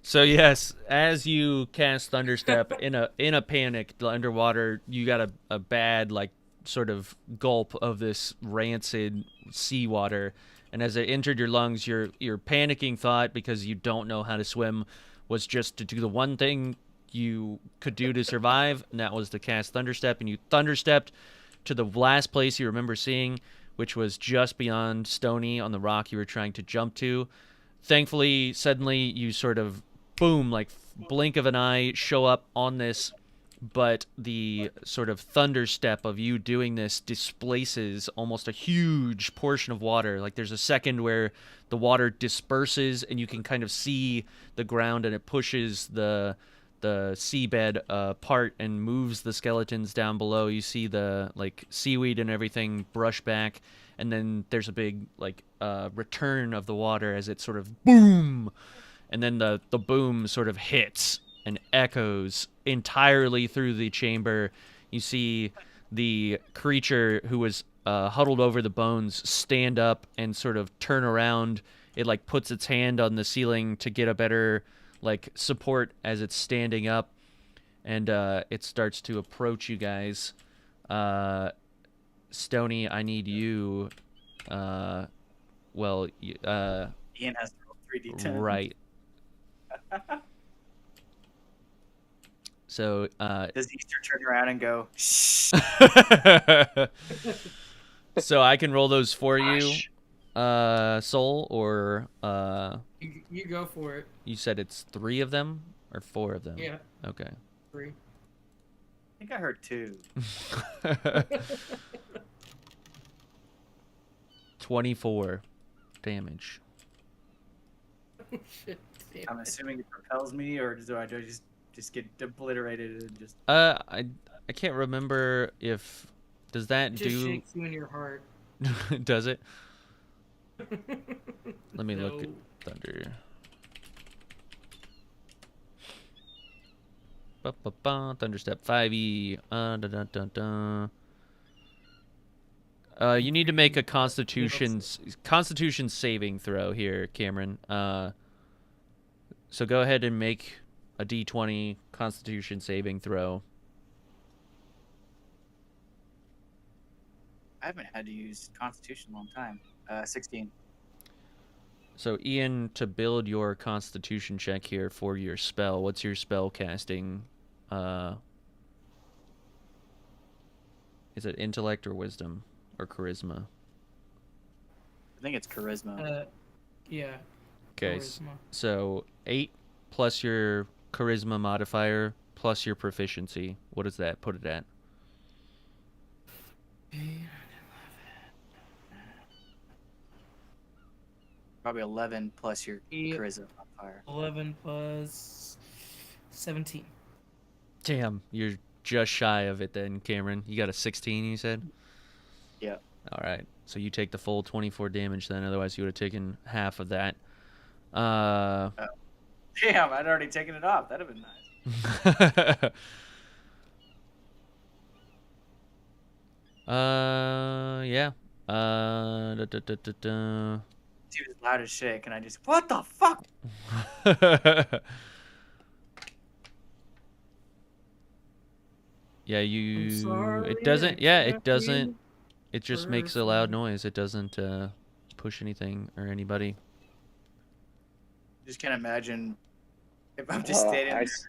So yes, as you cast Thunderstep in a panic underwater, you got a bad like sort of gulp of this rancid seawater, and as it entered your lungs, your panicking thought, because you don't know how to swim, was just to do the one thing you could do to survive, and that was to cast Thunderstep, and you Thunderstepped to the last place you remember seeing, which was just beyond Stony on the rock you were trying to jump to. Thankfully, suddenly you sort of, boom, like blink of an eye, show up on this, but the sort of Thunderstep of you doing this displaces almost a huge portion of water. Like there's a second where the water disperses and you can kind of see the ground, and it pushes the seabed apart and moves the skeletons down below. You see the like seaweed and everything brush back, and then there's a big like return of the water as it sort of boom, and then the boom sort of hits and echoes entirely through the chamber. You see the creature who was huddled over the bones stand up and sort of turn around. It like puts its hand on the ceiling to get a better like support as it's standing up, and it starts to approach you guys. Stony, I need you. Ian has to roll 3d10. Right. So Does Easter turn around and go, shh? So I can roll those for you, Soul, or You go for it. you said it's 3 of them or 4 of them? Yeah, Okay. 3. I think I heard 2. 24 damage. Oh, shit. Damn I'm it. assuming it propels me, or do I just get obliterated and just... I can't remember if does that It just do shakes you in your heart. does it? Let me look No. at thunder. Thunderstep 5e. You need to make a Constitution saving throw here, Cameron. So go ahead and make a D20 Constitution saving throw. I haven't had to use Constitution in a long time. 16. So Ian, to build your Constitution check here for your spell, what's your spell casting? Is it intellect or wisdom or charisma? I think it's Charisma. Yeah. Okay, Charisma. so 8 plus your charisma modifier plus your proficiency. What does that put it at? Probably 11 plus your Yep. charisma modifier. 11 plus 17. Damn, you're just shy of it then, Cameron. You got a 16, you said? Yeah. All right. So you take the full 24 damage then. Otherwise, you would have taken half of that. Damn, I'd already taken it off. That'd have been nice. Yeah. Da. He was loud as shit. Can I just, what the fuck? Yeah, I'm sorry, it doesn't, yeah, it doesn't, Jackie. it just makes a loud noise. It doesn't push anything or anybody. Just can't imagine if I'm just standing there I- and just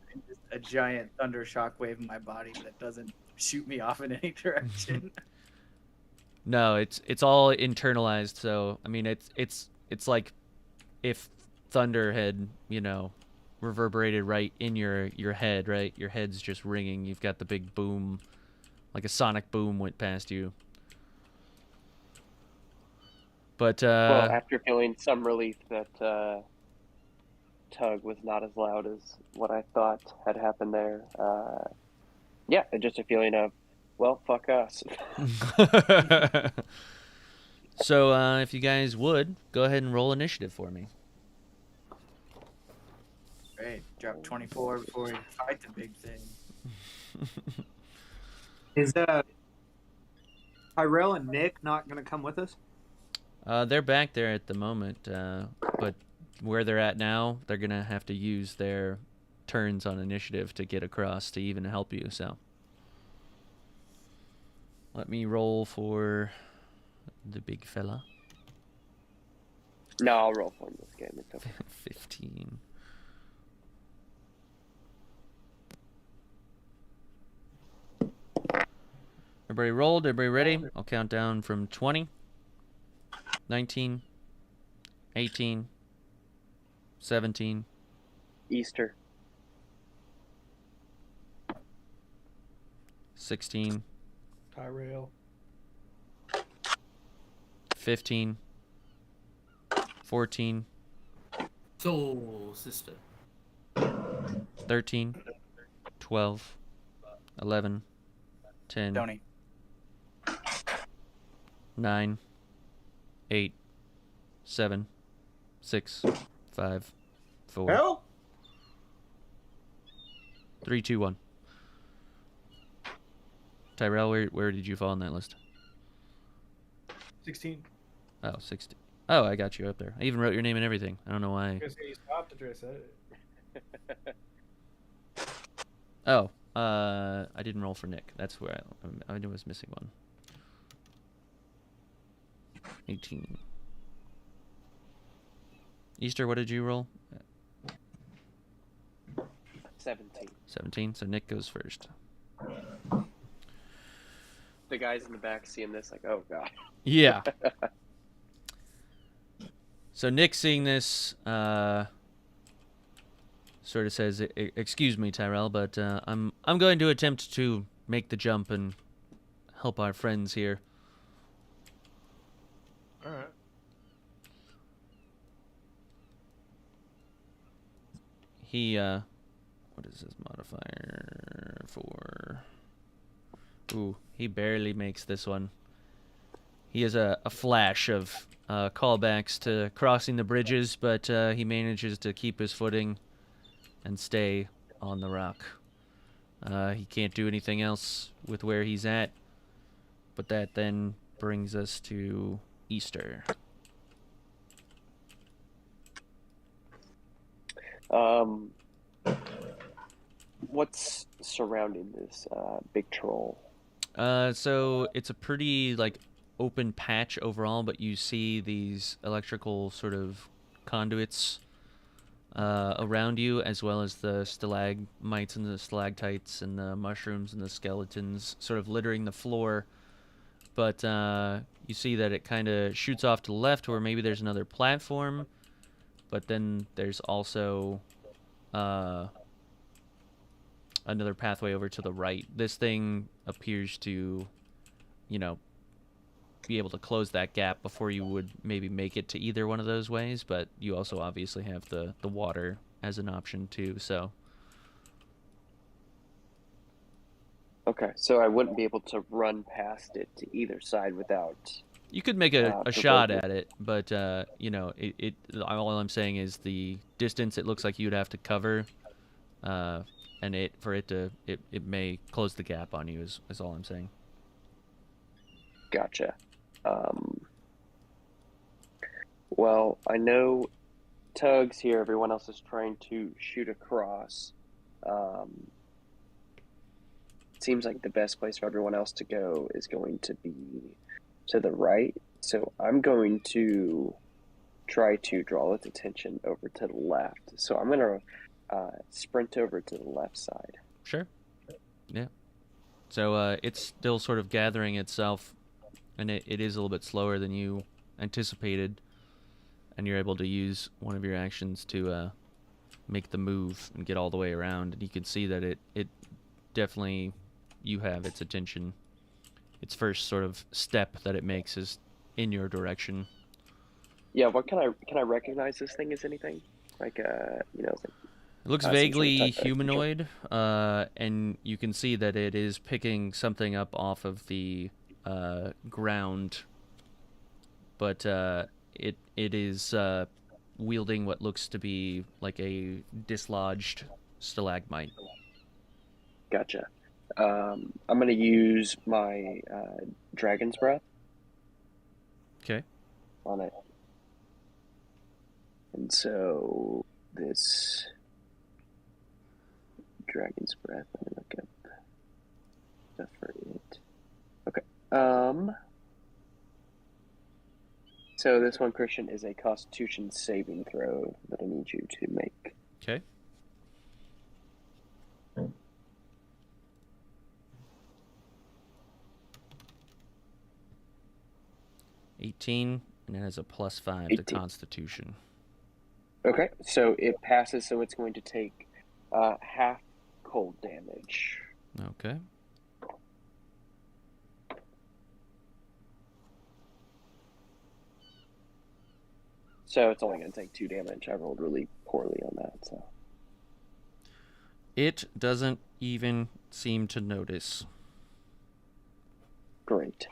a giant thunder shockwave in my body that doesn't shoot me off in any direction. No, it's all internalized. So I mean, it's like if thunder had, you know, reverberated right in your head, right? Your head's just ringing. You've got the big boom, like a sonic boom went past you. But well, after feeling some relief that tug was not as loud as what I thought had happened there, yeah, just a feeling of, well, fuck us. So if you guys would go ahead and roll initiative for me. Great. Drop 24 before we fight the big thing. Is Tyrell and Nick not going to come with us? They're back there at the moment, but where they're at now, they're gonna have to use their turns on initiative to get across to even help you. So let me roll for the big fella. No, I'll roll for him this game. It's okay. 15. Everybody rolled. Everybody ready? I'll count down from 20, 19, 18, 17, Easter. 16, Tyrell. 15, 14, Soul sister. 13, 12, 11, 10, Tony. 9, 8, 7, 6, 5, 4, Hell? 3, 2, 1. Tyrell, where did you fall on that list? 16. Oh, 16. Oh, I got you up there. I even wrote your name and everything. I don't know why. I was gonna say you stopped after I said it. Oh, I didn't roll for Nick. That's where I was missing one. 18. Easter, what did you roll? 17. 17. So Nick goes first. The guys in the back seeing this, like, oh god. Yeah. So Nick, seeing this, sort of says, "Excuse me, Tyrell, but I'm going to attempt to make the jump and help our friends here." All right. He what is his modifier for? Ooh, he barely makes this one. He has a flash of callbacks to crossing the bridges, but he manages to keep his footing and stay on the rock. He can't do anything else with where he's at, but that then brings us to Easter. What's surrounding this big troll? So it's a pretty like open patch overall, but you see these electrical sort of conduits around you, as well as the stalagmites and the stalactites and the mushrooms and the skeletons sort of littering the floor. But you see that it kind of shoots off to the left, where maybe there's another platform, but then there's also another pathway over to the right. This thing appears to, you know, be able to close that gap before you would maybe make it to either one of those ways, but you also obviously have the water as an option too, so. Okay, so I wouldn't be able to run past it to either side without... You could make a shot provoking. at it, but, you know, all I'm saying is the distance it looks like you'd have to cover, and for it to, it may close the gap on you is all I'm saying. Gotcha. Well, I know Tug's here. Everyone else is trying to shoot across. It seems like the best place for everyone else to go is going to be to the right. So I'm going to try to draw its attention over to the left. So I'm going to sprint over to the left side. Sure. Yeah. So it's still sort of gathering itself, and it is a little bit slower than you anticipated, and you're able to use one of your actions to make the move and get all the way around. And you can see that it definitely, you have its attention. Its first sort of step that it makes is in your direction. Yeah, what can I recognize this thing as anything? Like you know, It looks some sort of vaguely type of humanoid, and you can see that it is picking something up off of the ground, but it is wielding what looks to be like a dislodged stalagmite. Gotcha. I'm going to use my Dragon's Breath Okay. on it. And so this Dragon's Breath, let me look up stuff for it. Okay. So this one, Christian, is a Constitution saving throw that I need you to make. Okay. +18, and it has a +5 to 18. Constitution. Okay, so it passes, so it's going to take half cold damage. Okay. So it's only going to take 2 damage. I rolled really poorly on that, so. It doesn't even seem to notice. Great.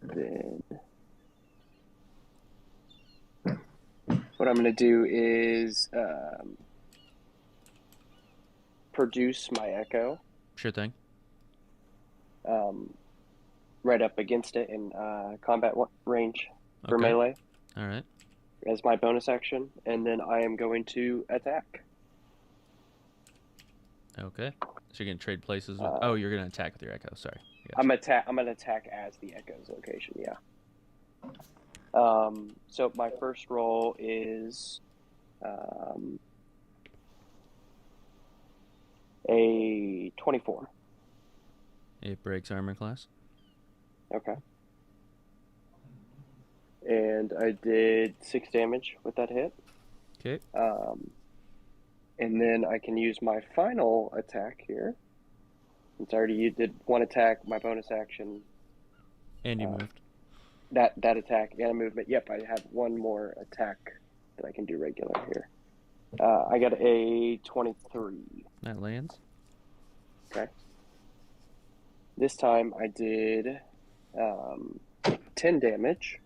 Then what I'm going to do is produce my echo Sure thing. right up against it in combat range for Okay. melee All right. as my bonus action, and then I am going to attack. Okay. So you're going to trade places with... you're going to attack with your echo. Sorry. I gotcha. I'm gonna attack as the echo's location. Yeah. So my first roll is a 24. It breaks armor class. Okay. And I did 6 damage with that hit. Okay. And then I can use my final attack here. It's already, you did one attack, my bonus action. And you moved. That attack and a movement. Yep, I have one more attack that I can do regular here. I got a 23. That lands. Okay. This time I did 10 damage.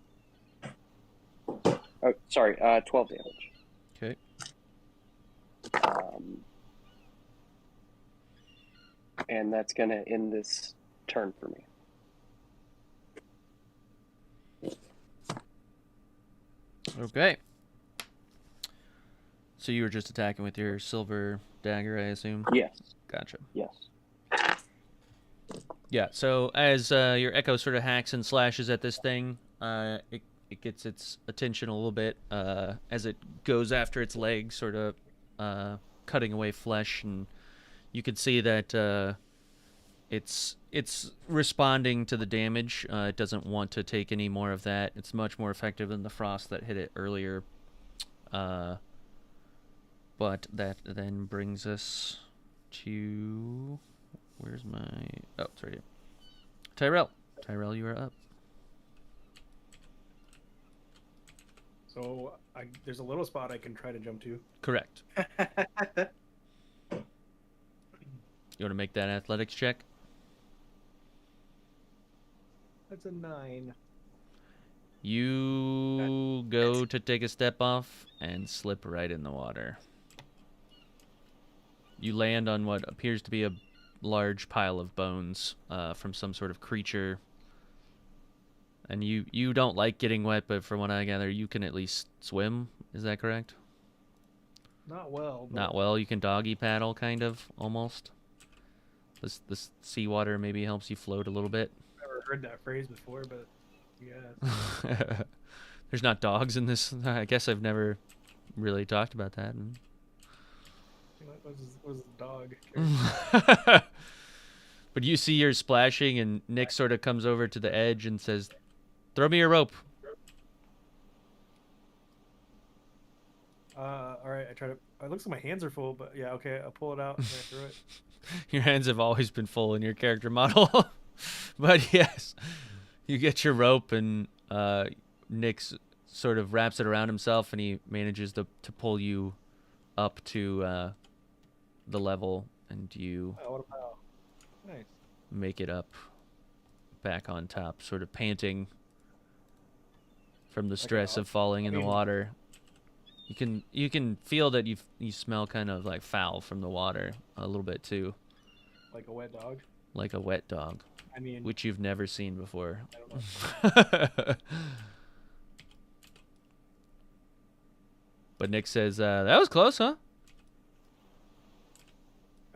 Oh, sorry, 12 damage. Okay. And that's going to end this turn for me. Okay. So you were just attacking with your silver dagger, I assume? Yes. Gotcha. Yes. Yeah, so as your echo sort of hacks and slashes at this thing, it gets its attention a little bit as it goes after its legs, sort of cutting away flesh, and you can see that it's responding to the damage. It doesn't want to take any more of that. It's much more effective than the frost that hit it earlier. But that then brings us to... Where's my... Oh, it's right here. Tyrell. Tyrell, you are up. So there's a little spot I can try to jump to. Correct. You want to make that athletics check? That's a 9. You go to take a step off and slip right in the water. You land on what appears to be a large pile of bones from some sort of creature. And you don't like getting wet, but from what I gather, you can at least swim. Is that correct? Not well. But... Not well. You can doggy paddle, kind of, almost. This seawater maybe helps you float a little bit. I've never heard that phrase before, but yeah. There's not dogs in this. I guess I've never really talked about that. What was the dog? But you see her splashing, and Nick sort of comes over to the edge and says, "Throw me your rope." All right. I try to. It looks like my hands are full, but yeah. Okay, I'll pull it out and I throw it. Your hands have always been full in your character model. But yes, you get your rope, and Nick sort of wraps it around himself, and he manages to pull you up to the level, and you Oh, what a pal. Nice. make it up back on top, sort of panting from the stress of falling in the water. You can feel that you smell kind of like foul from the water a little bit too. Like a wet dog. Like a wet dog, I mean, which you've never seen before. I don't know. But Nick says, "That was close, huh?"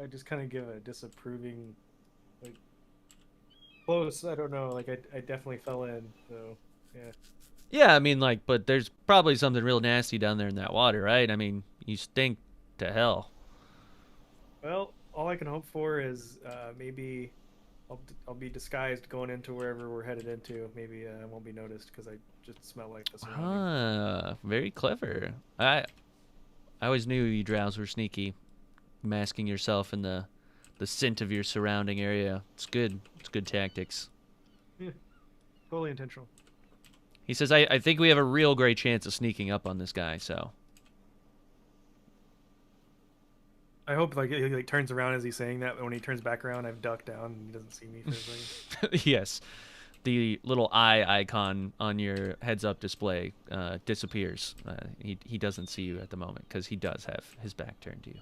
I just kind of give a disapproving, like, close. I don't know. Like I definitely fell in. So yeah. Yeah, I mean, like, but there's probably something real nasty down there in that water, right? I mean, you stink to hell. Well, all I can hope for is maybe I'll be disguised going into wherever we're headed into. Maybe I won't be noticed because I just smell like the surroundings. Ah, very clever. I always knew you drows were sneaky, masking yourself in the scent of your surrounding area. It's good. It's good tactics. Yeah, totally intentional. He says, I think we have a real great chance of sneaking up on this guy, so. I hope like he like turns around as he's saying that. But when he turns back around, I've ducked down and he doesn't see me for a second. Yes. The little eye icon on your heads-up display disappears. He doesn't see you at the moment because he does have his back turned to you.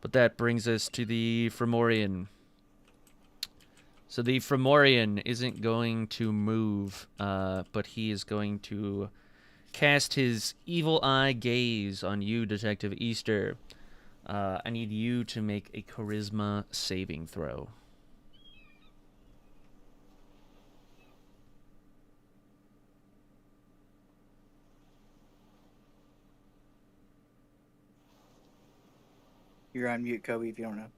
But that brings us to the Fomorian. So the Fomorian isn't going to move, but he is going to cast his evil eye gaze on you, Detective Easter. I need you to make a charisma saving throw. You're on mute, Kobe, if you don't know.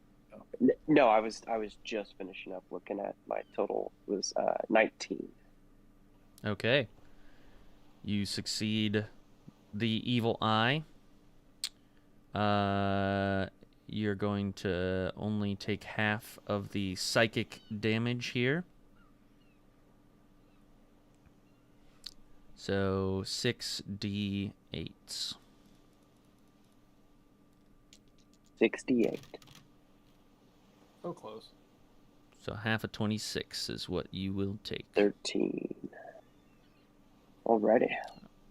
No, I was just finishing up looking at my total was 19. Okay. You succeed the evil eye. You're going to only take half of the psychic damage here. So 6d8s. 68. So close. So half of 26 is what you will take. 13. Alrighty.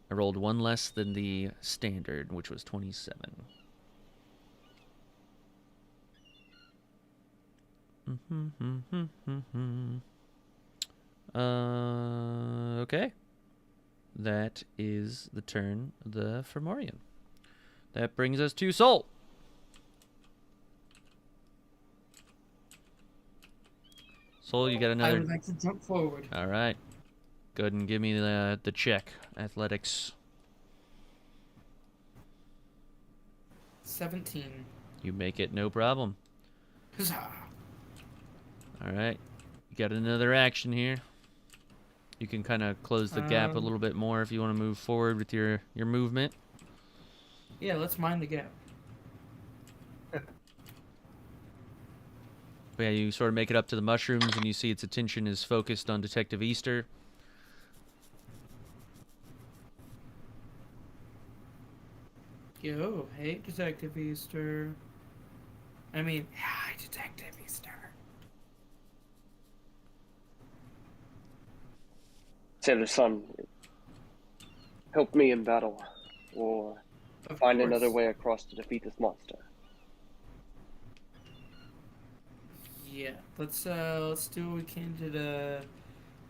I rolled one less than the standard, which was 27. Okay. That is the turn of the Fomorian. That brings us to Soul. Soul, you got I another... would like to jump forward. All right. Go ahead and give me the check. Athletics. 17. You make it, no problem. Huzzah. All right. You got another action here. You can kind of close the gap a little bit more if you want to move forward with your movement. Yeah, let's mind the gap. But yeah, you sort of make it up to the mushrooms, and you see its attention is focused on Detective Easter. Yo, hey, Detective Easter. I mean, hi, Detective Easter. Sailor's son, help me in battle, or Of find course. another way across to defeat this monster. Yeah, let's do what we can to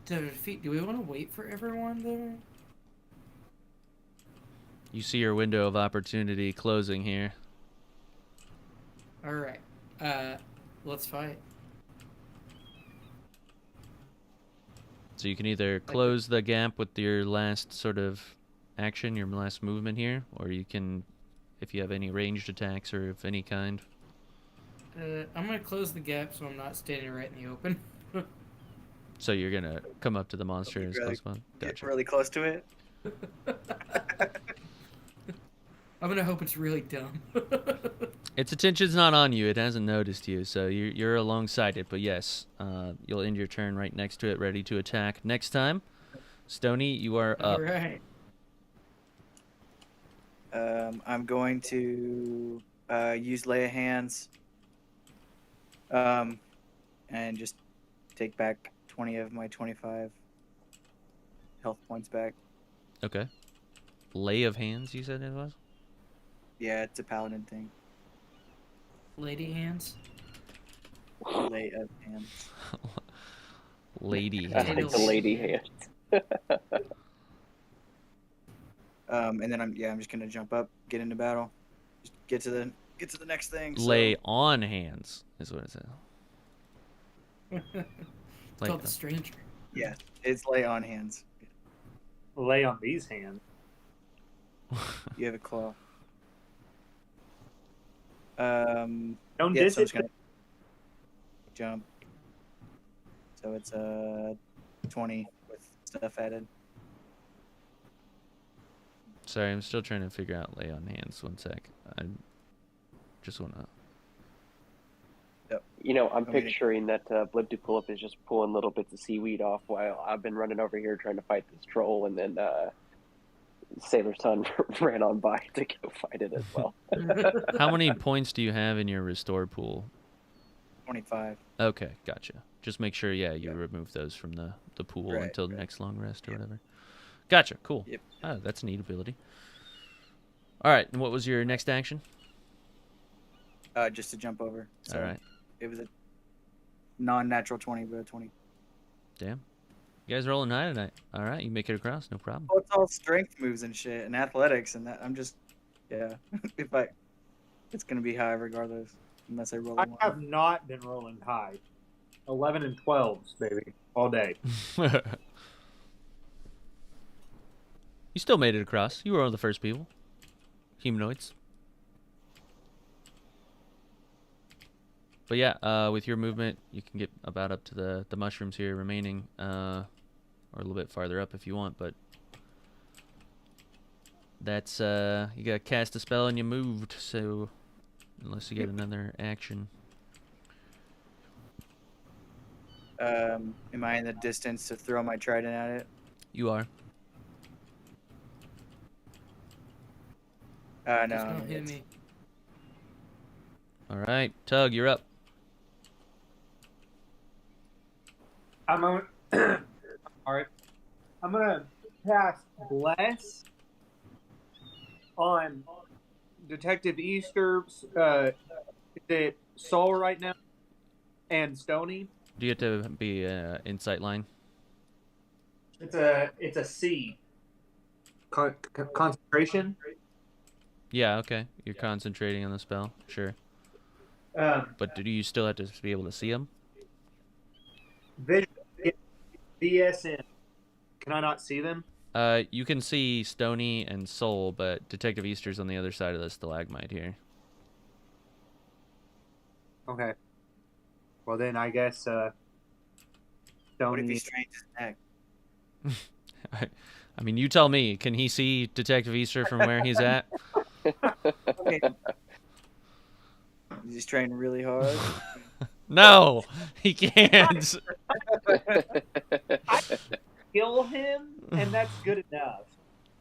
defeat. Do we want to wait for everyone there? You see your window of opportunity closing here. All right. Let's fight. So you can either close the gap with your last sort of action, your last movement here, or you can, if you have any ranged attacks or of any kind. I'm gonna close the gap so I'm not standing right in the open. So you're gonna come up to the monster as close as possible. Get Gotcha. really close to it. I'm gonna hope it's really dumb. Its attention's not on you. It hasn't noticed you, so you're alongside it. But yes, you'll end your turn right next to it, ready to attack. Next time, Stony, you are up. All right. I'm going to use lay of hands, and just take back 20 of my 25 health points back. Okay. Lay of hands, you said it was? Yeah, it's a paladin thing. Lady hands. Lay of hands. Lady I hands. like the lady hand. And then I'm just gonna jump up, get into battle, just get to the next thing. Lay on hands is what it says. It's called the stranger. Yeah, it's lay on hands. Lay on these hands. You have a claw. Don't Yeah, diss so I'm just it. gonna jump. So it's 20 with stuff added. Sorry, I'm still trying to figure out lay on hands. 1 sec. I just wanna. You know, I'm I mean, picturing that Blib Dupulip is just pulling little bits of seaweed off while I've been running over here trying to fight this troll, and then Sailor's son ran on by to go fight it as well. How many points do you have in your restore pool? 25. Okay, gotcha. Just make sure, you remove those from the pool Right, until the next long rest or whatever. Gotcha, cool. Yep. Oh, that's a neat ability. All right, and what was your next action? Just to jump over. So All right. It was a non-natural 20, but a 20. Damn. You guys rolling high tonight. All right, you make it across, no problem. Well, it's all strength moves and shit, and athletics, and that I'm just, it's gonna be high regardless, unless I roll a I one. have not been rolling high. 11 and 12s, baby, all day. You still made it across. You were one of the first people. Humanoids. But yeah, with your movement, you can get about up to the mushrooms here remaining, or a little bit farther up if you want, but that's, you gotta cast a spell and you moved, so unless you get another action. Am I in the distance to throw my trident at it? You are. Just No. gonna hit me. All right, Tug, you're up. I'm on. All right. I'm gonna cast Bless on Detective Easter. Is it Soul right now? And Stony. Do you have to be insight line? It's a C. Concentration. Yeah, okay. You're concentrating on the spell, sure. But do you still have to be able to see them? Vision. VSN. Can I not see them? You can see Stony and Soul, but Detective Easter's on the other side of the stalagmite here. Okay. Well then, I guess What if he Stony. strains his neck? I mean, you tell me. Can he see Detective Easter from where he's at? Okay. He's training really hard. No, he can't. I kill him, and that's good enough.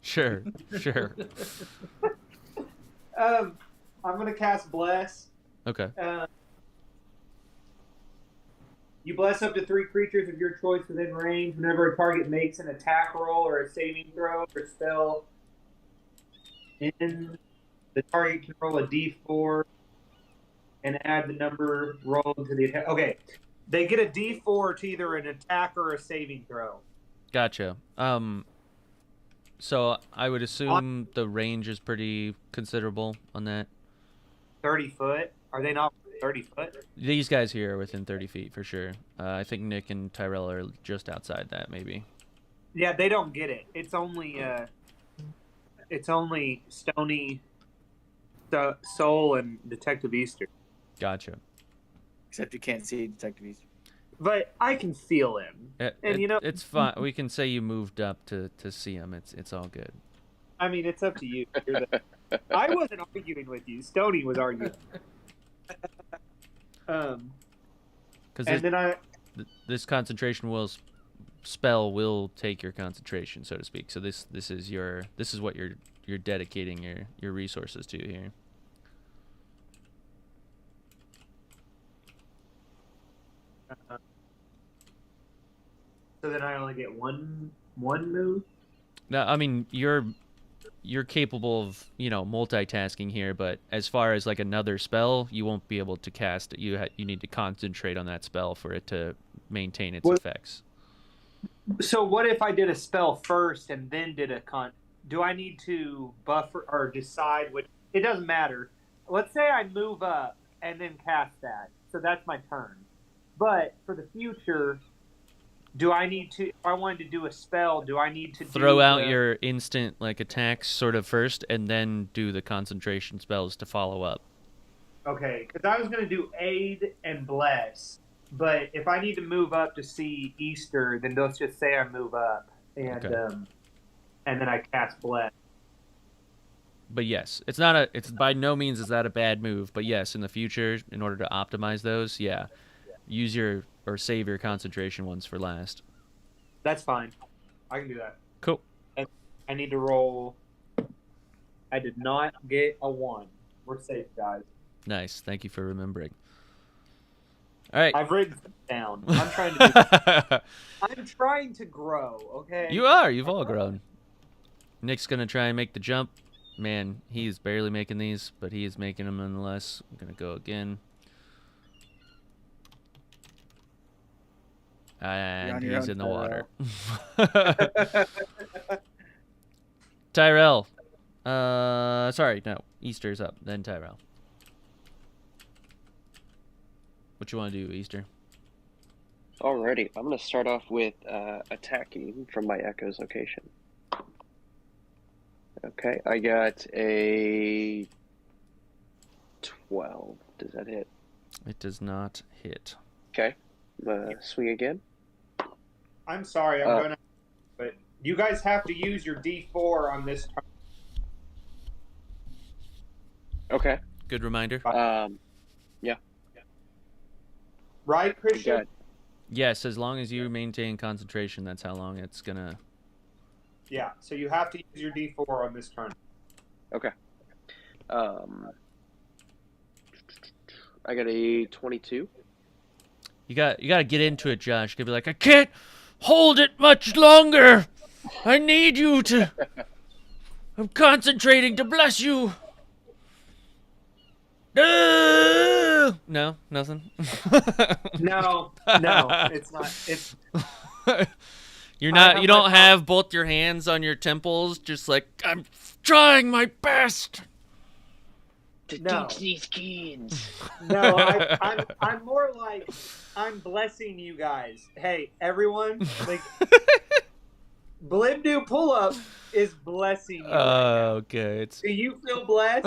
Sure, sure. I'm gonna cast Bless. Okay. You bless up to 3 creatures of your choice within range whenever a target makes an attack roll or a saving throw or spell. And the target can roll a d4 and add the number rolled to the attack. Okay. They get a d4 to either an attack or a saving throw. Gotcha. So I would assume the range is pretty considerable on that. 30 foot? Are they not 30 foot? These guys here are within 30 feet for sure. I think Nick and Tyrell are just outside that, maybe. Yeah, they don't get it. It's only Stony, Soul, and Detective Easter. Gotcha. Except you can't see Detective Easter. But I can feel him, and you know it's fine. We can say you moved up to see him. It's all good. I mean, it's up to you. I wasn't arguing with you. Stony was arguing. Because this concentration spell will take your concentration, so to speak. So this is what you're dedicating your resources to here. So then I only get one move. No, I mean you're capable of multitasking here, but as far as like another spell, you won't be able to cast it. You need to concentrate on that spell for it to maintain its effects. So what if I did a spell first and then did a do I need to buffer or decide which? It doesn't matter. Let's say I move up and then cast that. So that's my turn. But for the future, do I need to, if I wanted to do a spell, do I need to throw out your instant attacks sort of first and then do the concentration spells to follow up? Okay, because I was going to do Aid and Bless, but if I need to move up to see Easter, then let's just say I move up and then I cast Bless. But yes, it's by no means is that a bad move, but yes, in the future, in order to optimize those, use or save your concentration ones for last. That's fine. I can do that. Cool. I need to roll. I did not get a 1. We're safe, guys. Nice. Thank you for remembering. All right. I've written it down. I'm trying to I'm trying to grow, okay? You are. You've all grown. Nick's going to try and make the jump. Man, he's barely making these, but he is making them nonetheless. I'm going to go again. And he's in the water. Tyrell. Sorry, no. Easter's up, then Tyrell. What you want to do, Easter? Alrighty, I'm going to start off with attacking from my Echo's location. Okay, I got a 12. Does that hit? It does not hit. Okay, swing again. I'm sorry, I'm going to... But you guys have to use your D4 on this turn. Okay. Good reminder. Yeah. Right, Christian? Yes, as long as you maintain concentration, that's how long it's gonna... Yeah, so you have to use your D4 on this turn. Okay. I got a 22. You got to get into it, Josh. You gotta be like, I can't hold it much longer. I need you to... I'm concentrating to bless you. No, nothing. No, it's not. It's You don't have both your hands on your temples, just like I'm trying my best to teach these kids. No, I'm more like I'm blessing you guys. Hey, everyone, like Blimdu pull up is blessing you. Okay. Do you feel blessed?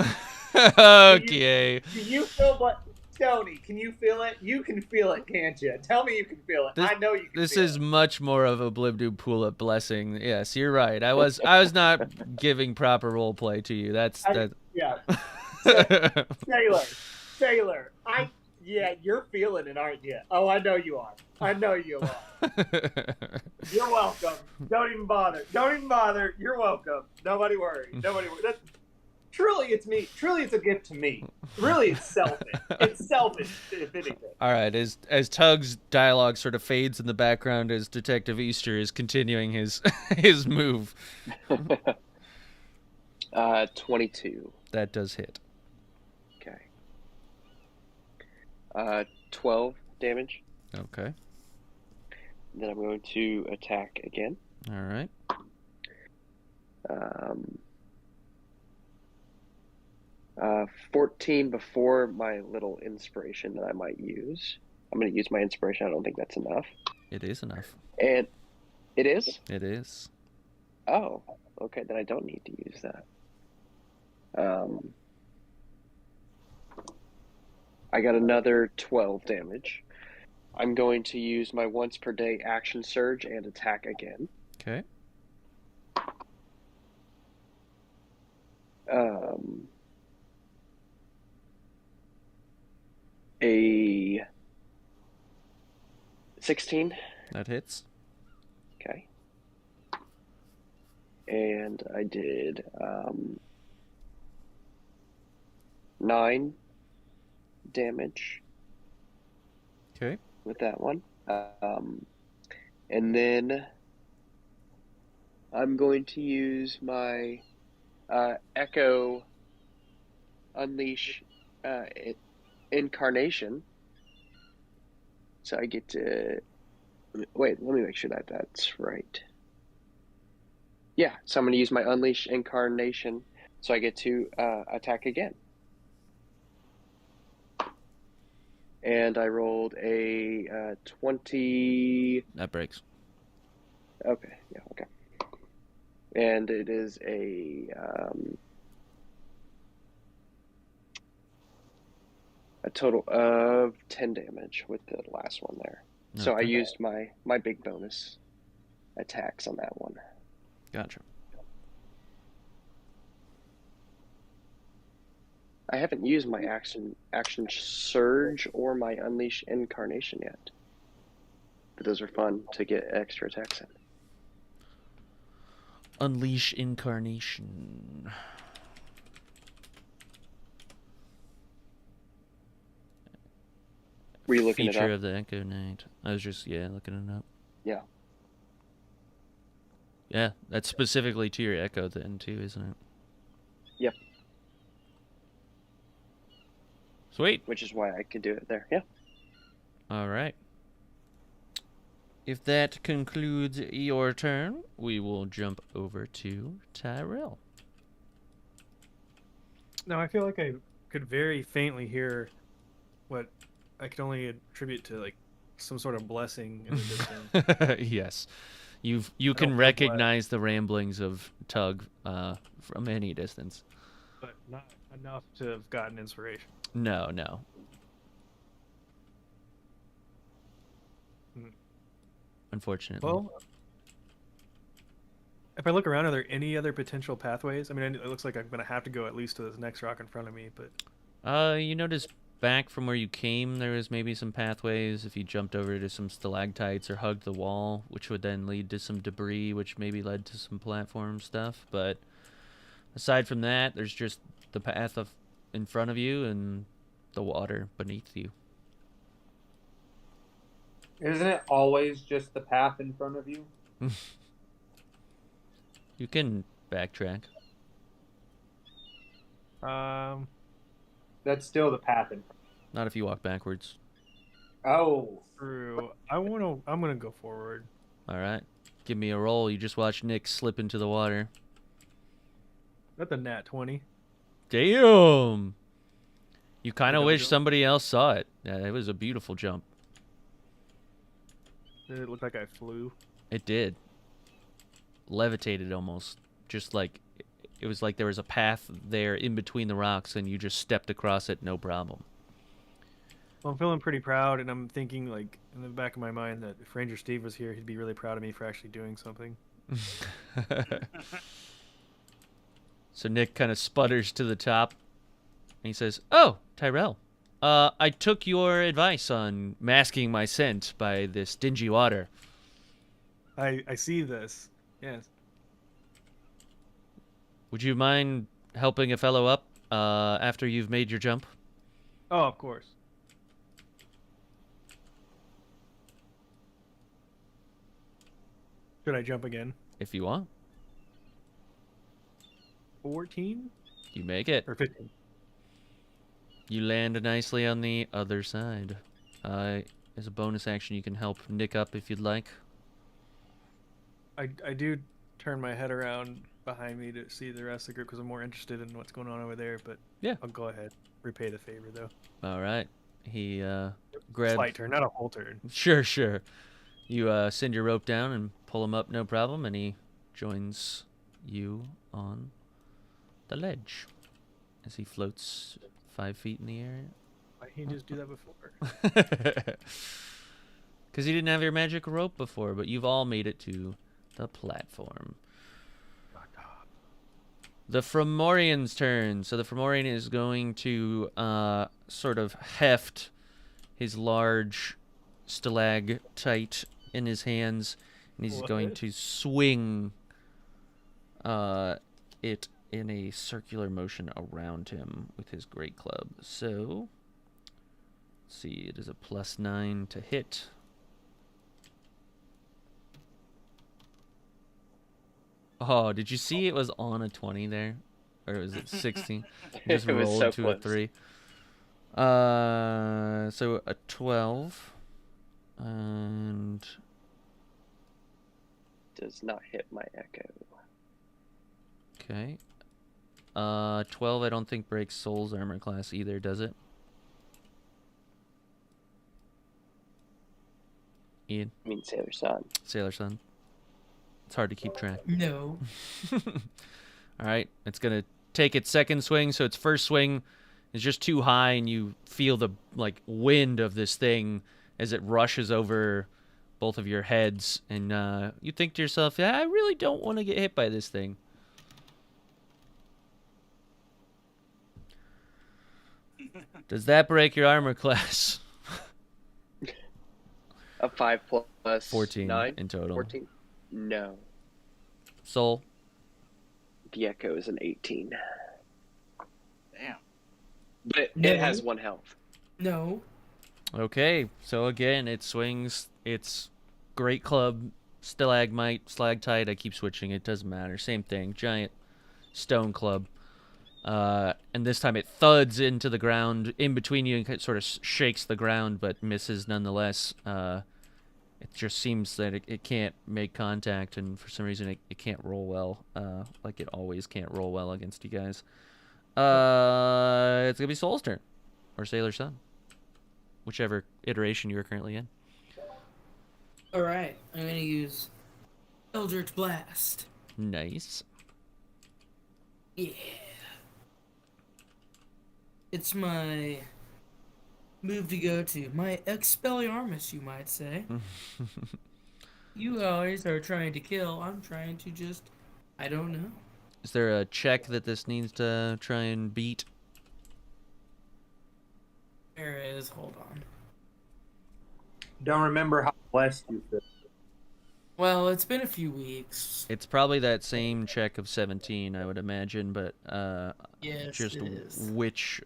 Okay. Do you feel blessed? Stony, can you feel it? You can feel it, can't you? Tell me you can feel it. I know you can This feel is it. much more of a Blibdoo Pulip blessing. Yes, you're right. I was not giving proper role play to you. That's that. Yeah. Sailor, yeah, you're feeling it, aren't you? Oh, I know you are. I know you are. You're welcome. Don't even bother. Don't even bother. You're welcome. Nobody worry. Nobody worry. Truly, it's me. Truly, it's a gift to me. Really, it's selfish. It's selfish, if anything. All right, as Tug's dialogue sort of fades in the background as Detective Easter is continuing his his move. 22. That does hit. Okay. 12 damage. Okay. Then I'm going to attack again. All right. 14 before my little inspiration that I might use. I'm going to use my inspiration. I don't think that's enough. It is enough. And it is? It is. Oh, okay. Then I don't need to use that. I got another 12 damage. I'm going to use my once per day action surge and attack again. Okay. A 16. That hits. Okay. And I did 9 damage. Okay. With that one. And then I'm going to use my Echo Unleash Incarnation. So I get to... Wait, let me make sure that that's right. Yeah, so I'm going to use my Unleash Incarnation so I get to attack again. And I rolled a 20... That breaks. Okay, yeah, okay. And it is a total of 10 damage with the last one there. Okay. So I used my big bonus attacks on that one. Gotcha. I haven't used my action surge or my unleash incarnation yet. But those are fun to get extra attacks in. Unleash Incarnation. Were you looking it Feature up? of the Echo Knight. I was just, looking it up. Yeah. Yeah, that's specifically to your Echo then too, isn't it? Yep. Sweet. Which is why I could do it there. Yeah. All right. If that concludes your turn, we will jump over to Tyrell. Now, I feel like I could very faintly hear what I could only attribute to like some sort of blessing in the distance. Yes. You can recognize the ramblings of Tug from any distance. But not enough to have gotten inspiration. No. Unfortunately. Well, if I look around, are there any other potential pathways? I mean, it looks like I'm going to have to go at least to this next rock in front of me, but... You notice back from where you came, there was maybe some pathways if you jumped over to some stalactites or hugged the wall, which would then lead to some debris, which maybe led to some platform stuff. But aside from that, there's just the path in front of you and the water beneath you. Isn't it always just the path in front of you? You can backtrack. That's still the path in front. Not if you walk backwards. Oh. True. I'm gonna go forward. All right. Give me a roll. You just watch Nick slip into the water. That's a nat 20. Damn! You kind of Go, wish go. somebody else saw it. Yeah, it was a beautiful jump. Did it look like I flew? It did. Levitated almost. Just like, it was like there was a path there in between the rocks and you just stepped across it, no problem. Well, I'm feeling pretty proud, and I'm thinking, like, in the back of my mind that if Ranger Steve was here, he'd be really proud of me for actually doing something. So Nick kind of sputters to the top, and he says, "Oh, Tyrell, I took your advice on masking my scent by this dingy water. I see this. Yes. Would you mind helping a fellow up after you've made your jump?" Oh, of course. Should I jump again? If you want. 14 You make it. or 15? You land nicely on the other side. As a bonus action, you can help Nick up if you'd like. I do turn my head around behind me to see the rest of the group because I'm more interested in what's going on over there. But yeah, I'll go ahead, repay the favor though. All right. He grabs. Slight turn, not a whole turn. Sure, sure. You send your rope down and pull him up, no problem, and he joins you on the ledge as he floats 5 feet in the air. Why didn't he just do that before? Because you didn't have your magic rope before, but you've all made it to the platform. The Fomorian's turn. So the Fomorian is going to sort of heft his large stalactite in his hands, and he's going to swing it in a circular motion around him with his great club. So, let's see, it is a +9 to hit. Oh, did you see it was on a 20 there? Or was it 16? Just It was rolled so to a close. 3. So a 12. And Does not hit my echo. okay. 12 I don't think breaks Soul's armor class either, does it? Ian? I mean, Sailor Sun. Sailor Sun. It's hard to keep track. No. All right, it's going to take its second swing, so its first swing is just too high, and you feel the wind of this thing as it rushes over both of your heads, and you think to yourself, yeah, I really don't want to get hit by this thing. Does that break your armor class? A 5 plus 14 9? in total. 14? No. Soul? The echo is an 18. Damn. But No. it has 1 health. No. Okay, so again, it swings its great club, stalagmite, I keep switching, it doesn't matter, same thing, giant stone club. And this time it thuds into the ground in between you and it sort of shakes the ground, but misses nonetheless. It just seems that it can't make contact, and for some reason it can't roll well, like it always can't roll well against you guys. It's going to be Soul's turn, or Sailor Sun, whichever iteration you're currently in. Alright, I'm gonna use Eldritch Blast. Nice. Yeah. It's my move to go to. My Expelliarmus, you might say. You always are trying to kill. I'm trying to just... I don't know. Is there a check that this needs to try and beat? There is. Hold on. Don't remember how blessed you feel. Well, it's been a few weeks. It's probably that same check of 17, I would imagine, but Yes, just it is. which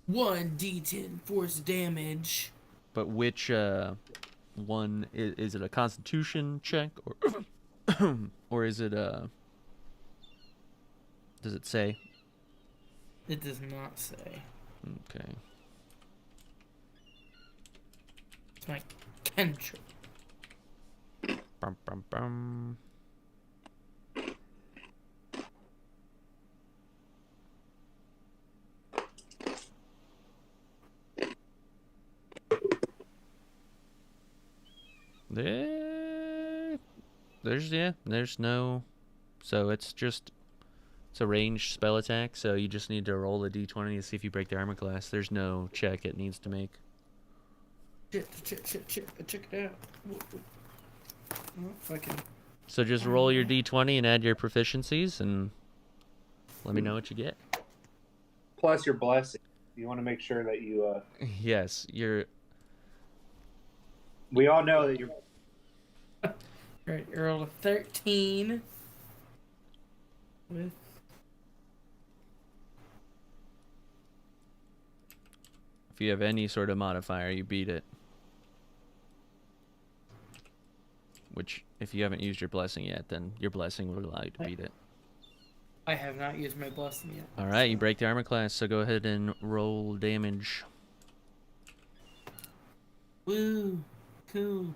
1d10 force damage. but which one is it a Constitution check or or is it a? Does it say? It does not say. Okay. It's my cantrip. Bum, bum, bum. There's no, so it's just It's a ranged spell attack, so you just need to roll a d20 to see if you break the armor class. There's no check it needs to make. Check it out. Oh, fucking. So just roll your d20 and add your proficiencies, and let me know what you get. Plus your blessing. You want to make sure that you. Yes, you're. We all know that you're. Alright, you rolled a 13. With. If you have any sort of modifier, you beat it. Which, if you haven't used your blessing yet, then your blessing will allow you to beat it. I have not used my blessing yet. Alright, you break the armor class, so go ahead and roll damage. Woo! Cool.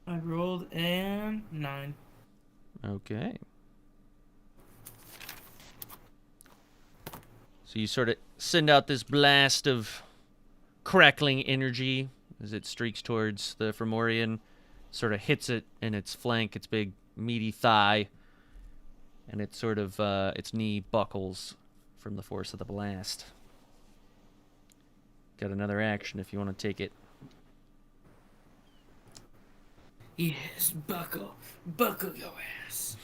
I rolled a 9. Okay. So you sort of send out this blast of crackling energy as it streaks towards the Fomorian, sort of hits it in its flank, its big meaty thigh, and it sort of, its knee buckles from the force of the blast. Got another action if you want to take it. Yes, buckle your ass.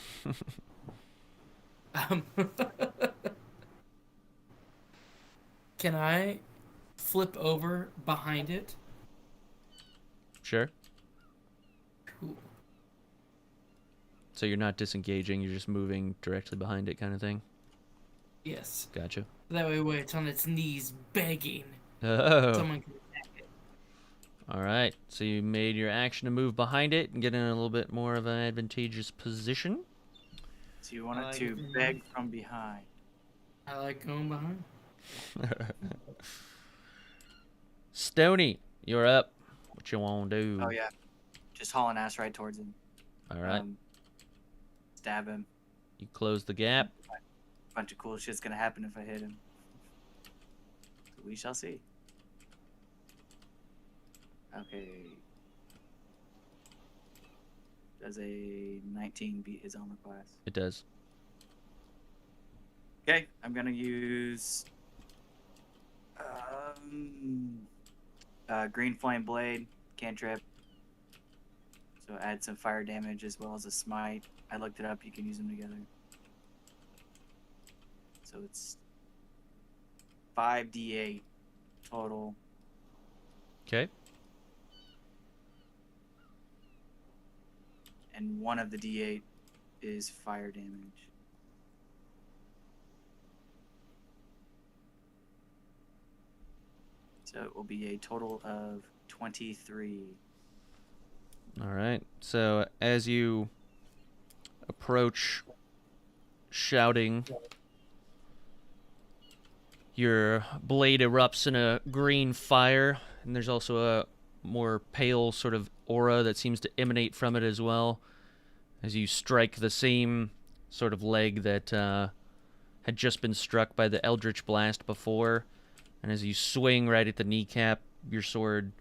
Can I flip over behind it? Sure. Cool. So you're not disengaging, you're just moving directly behind it kind of thing? Yes. Gotcha. That way when it's on its knees begging Oh. someone can attack it. Alright, so you made your action to move behind it and get in a little bit more of an advantageous position. So you wanted to beg from behind. I like going behind. Stony, you're up. What you want to do? Oh yeah, just hauling ass right towards him. Alright, Stab him. you close the gap. Bunch of cool shit's gonna happen if I hit him. We shall see. Okay. Does a 19 beat his armor class? It does. Okay, I'm gonna use green flame blade cantrip. So add some fire damage as well as a smite. I looked it up. You can use them together. So it's 5d8 total. Okay. And one of the d8 is fire damage. So it will be a total of 23. Alright, so as you approach shouting, your blade erupts in a green fire, and there's also a more pale sort of aura that seems to emanate from it as well, as you strike the same sort of leg that had just been struck by the Eldritch Blast before, and as you swing right at the kneecap, your sword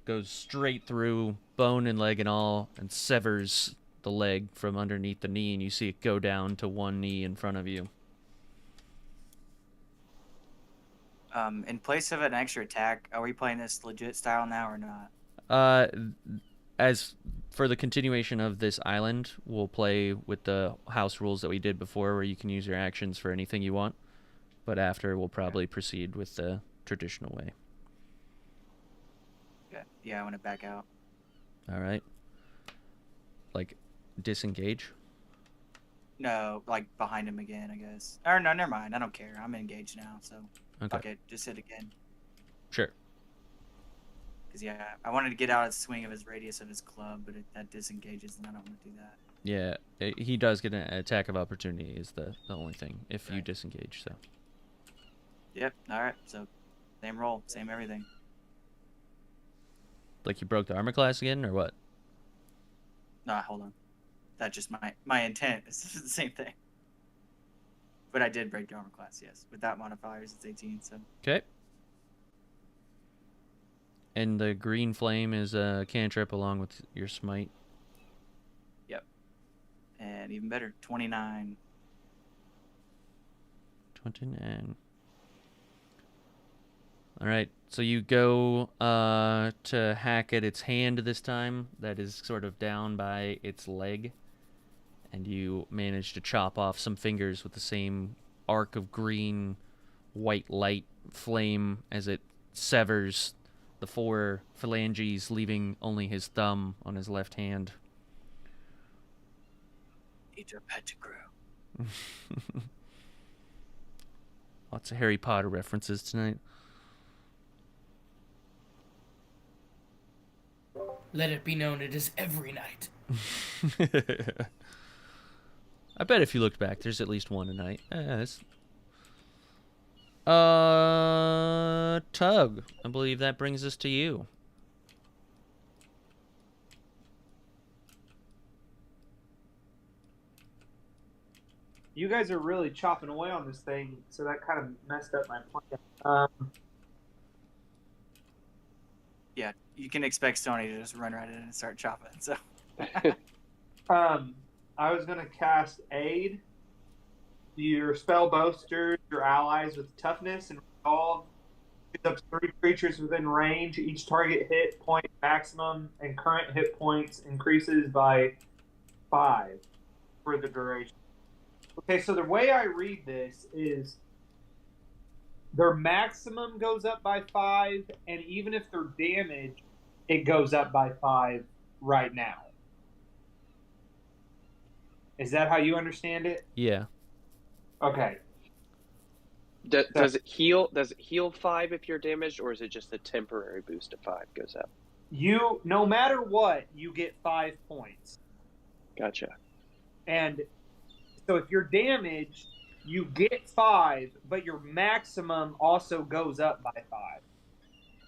goes straight through bone and leg and all, and severs the leg from underneath the knee, and you see it go down to one knee in front of you. In place of an extra attack, are we playing this legit style now or not? As for the continuation of this island, we'll play with the house rules that we did before, where you can use your actions for anything you want. But after, we'll probably proceed with the traditional way. Yeah, I want to back out. All right. Like, disengage? No, like behind him again, I guess. Or no, never mind. I don't care. I'm engaged now, so Okay. fuck it. Just hit again. Sure. Because, yeah, I wanted to get out of the swing of his radius of his club, but that disengages, and I don't want to do that. Yeah, he does get an attack of opportunity is the only thing, if you disengage, so. Yep, alright. So, same roll, same everything. Like you broke the armor class again, or what? Nah, hold on. That's just my intent. It's the same thing. But I did break the armor class, yes. Without modifiers, it's 18, so. Okay. And the green flame is a cantrip along with your smite. Yep. And even better, 29 29. All right, so you go to hack at its hand this time. That is sort of down by its leg. And you manage to chop off some fingers with the same arc of green, white light flame as it severs the 4 phalanges, leaving only his thumb on his left hand. Eat your pet to grow. Lots of Harry Potter references tonight. Let it be known it is every night. I bet if you looked back, there's at least one a night. Tug, I believe that brings us to you. You guys are really chopping away on this thing, so that kind of messed up my plan. Yeah, you can expect Sony to just run right in and start chopping. So, I was gonna cast Aid. Your spell boosters your allies with toughness and resolve. It's up to 3 creatures within range. Each target hit point maximum and current hit points increases by 5 for the duration. Okay, so the way I read this is their maximum goes up by 5, and even if they're damaged, it goes up by 5 right now. Is that how you understand it? Yeah. Okay. Does it heal? Does it heal 5 if you're damaged, or is it just a temporary boost of 5 goes up? You, no matter what, you get 5 points. Gotcha. And so if you're damaged, you get 5, but your maximum also goes up by 5.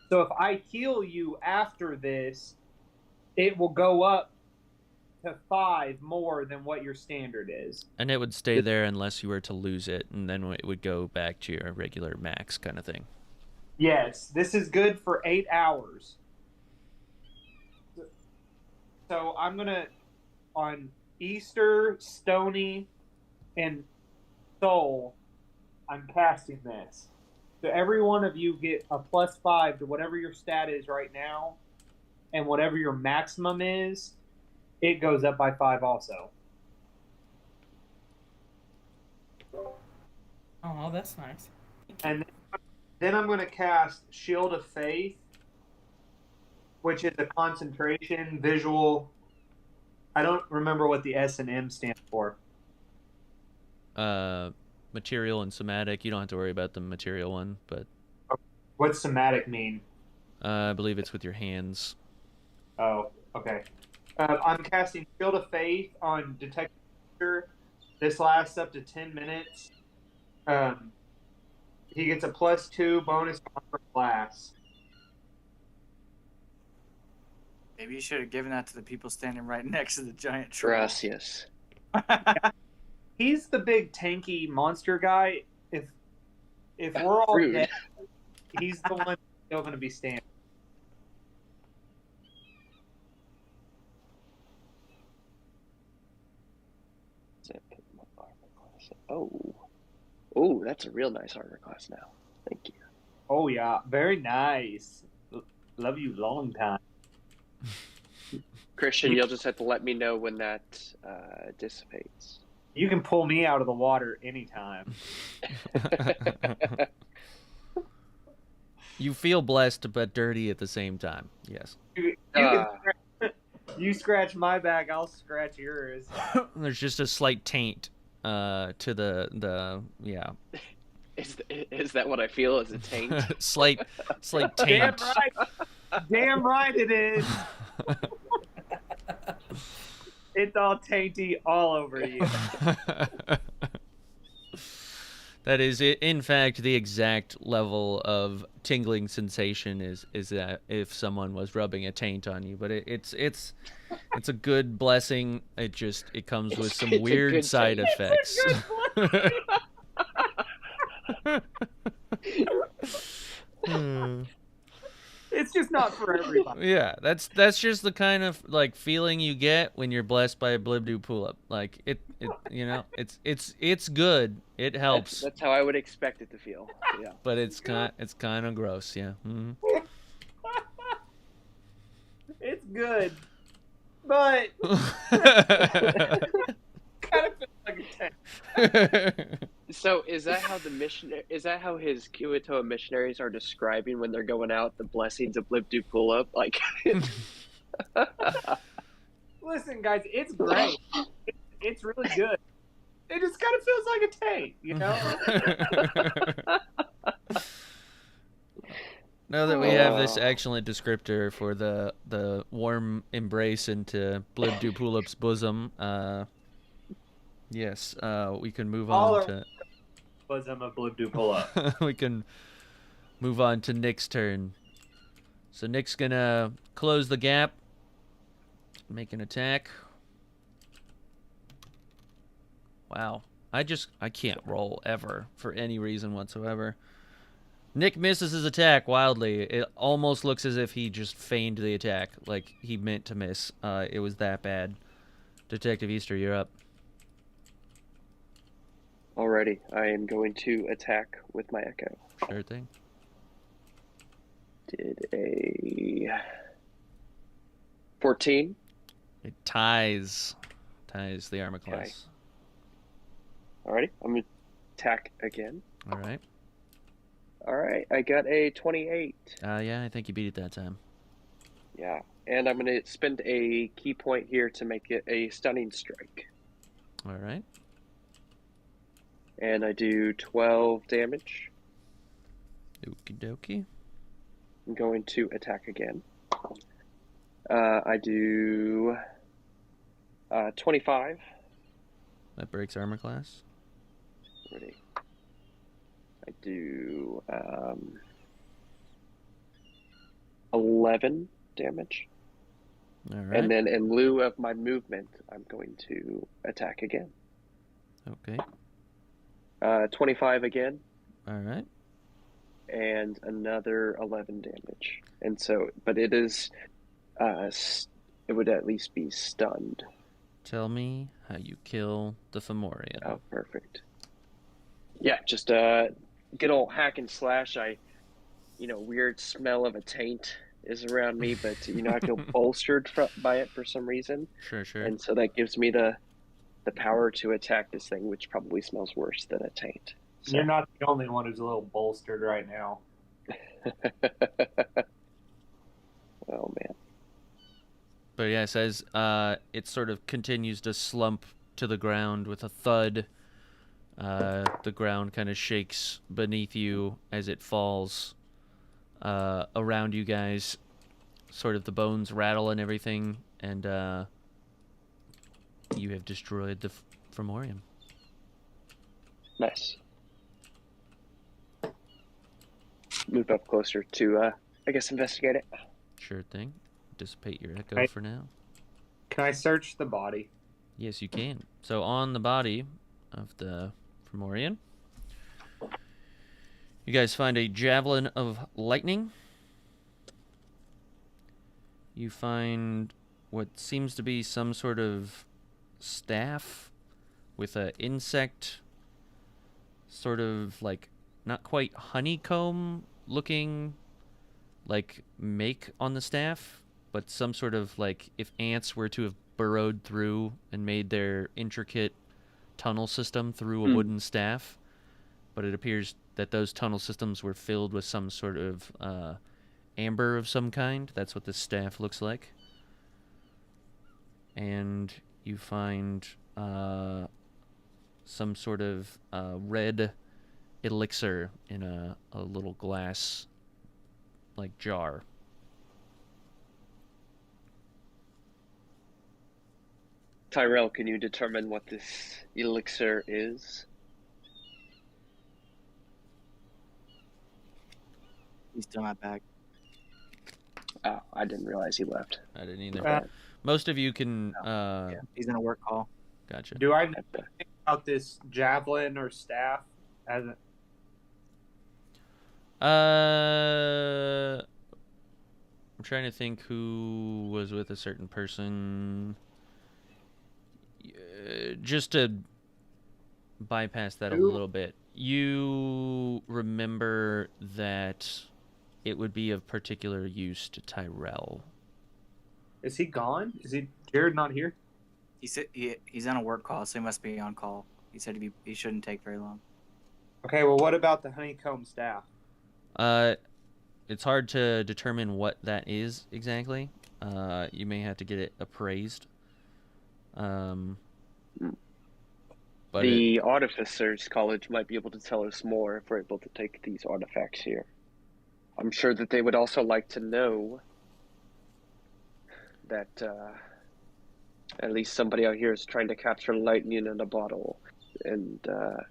So if I heal you after this, it will go up to 5 more than what your standard is. And it would stay there unless you were to lose it, and then it would go back to your regular max kind of thing. Yes, this is good for 8 hours. So I'm going to, on Easter, Stony, and Soul, I'm casting this. So every one of you get a +5 to whatever your stat is right now, and whatever your maximum is, it goes up by 5 also. Oh, that's nice. And then I'm going to cast Shield of Faith, which is a concentration, visual. I don't remember what the S and M stand for. Material and somatic. You don't have to worry about the material one, but What's somatic mean? I believe it's with your hands. Oh, okay. I'm casting Shield of Faith on Detective. This lasts up to 10 minutes. He gets a +2 bonus armor class. maybe you should have given that to the people standing right next to the giant troll. Gracias. He's the big tanky monster guy. If we're all Rude. dead, he's the one still going to be standing. Oh, that's a real nice armor class now. Thank you. Oh yeah, very nice. Love you long time. Christian, you'll just have to let me know when that dissipates. You can pull me out of the water anytime. You feel blessed but dirty at the same time. Yes. You scratch my back, I'll scratch yours. There's just a slight taint to the yeah. Is that what I feel as a taint? slight taint. Damn right. Damn right it is. It's all tainty all over you. That is, in fact, the exact level of tingling sensation is that if someone was rubbing a taint on you. But it's a good blessing. It comes with some weird side effects. It's just not for everybody. Yeah, that's just the kind of like feeling you get when you're blessed by a Blibdu pull-up. Like it you know, it's good. It helps. That's how I would expect it to feel. Yeah. But it's kind of gross, yeah. Mm-hmm. It's good, but kind of feels like a 10. So is that how his Kiwitoa missionaries are describing when they're going out the blessings of Blibdu pull-up? Like, Listen, guys, it's great. It's really good. It just kind of feels like a 10, you know? Now that we have this excellent descriptor for the warm embrace into Blibdu pull-up's bosom, yes, we can move on to bosom of Blibdu pull-up. we can move on to Nick's turn. So Nick's gonna close the gap, make an attack. Wow, I can't roll ever for any reason whatsoever. Nick misses his attack wildly. It almost looks as if he just feigned the attack, like he meant to miss. It was that bad. Detective Easter, you're up. alrighty, I am going to attack with my Echo. Sure thing. Did a 14. It ties the armor class. Alrighty, I'm going to attack again. All right. Alright, I got a 28. Yeah, I think you beat it that time. Yeah, and I'm going to spend a key point here to make it a stunning strike. All right. And I do 12 damage. Okie dokie. I'm going to attack again. I do 25. That breaks armor class. Ready. I do 11 damage. All right. And then in lieu of my movement, I'm going to attack again. Okay. 25 again. All right. And another 11 damage. And so, but it is, it would at least be stunned. Tell me how you kill the Fomorian. Oh, perfect. Yeah, just good old hack and slash. Weird smell of a taint is around me, but I feel bolstered by it for some reason. Sure. And so that gives me the power to attack this thing, which probably smells worse than a taint. So. You're not the only one who's a little bolstered right now. Oh man. But yes, as it sort of continues to slump to the ground with a thud, the ground kind of shakes beneath you as it falls around you guys. Sort of the bones rattle and everything, and you have destroyed the Fomorian. Nice. Move up closer to, investigate it. Sure thing. Dissipate your echo Right. for now. Can I search the body? Yes, you can. So on the body of the Fomorian, you guys find a javelin of lightning. You find what seems to be some sort of staff with an insect, sort of like not quite honeycomb looking like make on the staff, but some sort of like if ants were to have burrowed through and made their intricate tunnel system through a wooden staff. But it appears that those tunnel systems were filled with some sort of amber of some kind. That's what this staff looks like. And you find some sort of red elixir in a little glass like jar. Tyrell, can you determine what this elixir is? He's still not back. Oh, I didn't realize he left. I didn't either. Uh, Most of you can. Yeah, he's in a work call. Gotcha. Do I know anything about this javelin or staff? As a... I'm trying to think who was with a certain person. Just to bypass that a Who? little bit, you remember that it would be of particular use to Tyrell. Is he gone? Is Jared not here? He said he's on a work call, so he must be on call. He said he shouldn't take very long. Okay, well, what about the honeycomb staff? It's hard to determine what that is exactly. You may have to get it appraised. But The Artificers College might be able to tell us more if we're able to take these artifacts here. I'm sure that they would also like to know that at least somebody out here is trying to capture lightning in a bottle and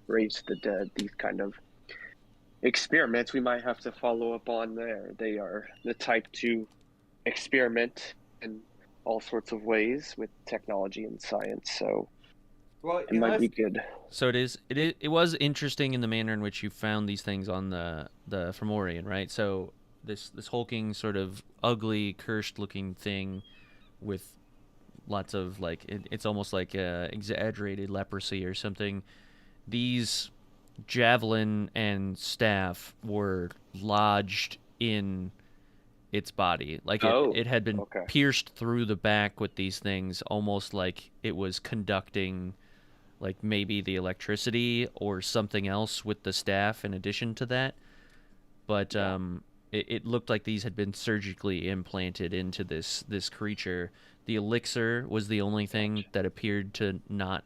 raise the dead. These kind of experiments we might have to follow up on there. They are the type to experiment in all sorts of ways with technology and science, so Well, it might be good. So it was interesting in the manner in which you found these things on the Fomorian, right? So this hulking sort of ugly, cursed looking thing with lots of like it's almost like exaggerated leprosy or something. These javelin and staff were lodged in its body, like it had been pierced through the back with these things, almost like it was conducting like maybe the electricity or something else with the staff in addition to that. But it looked like these had been surgically implanted into this creature. The elixir was the only thing that appeared to not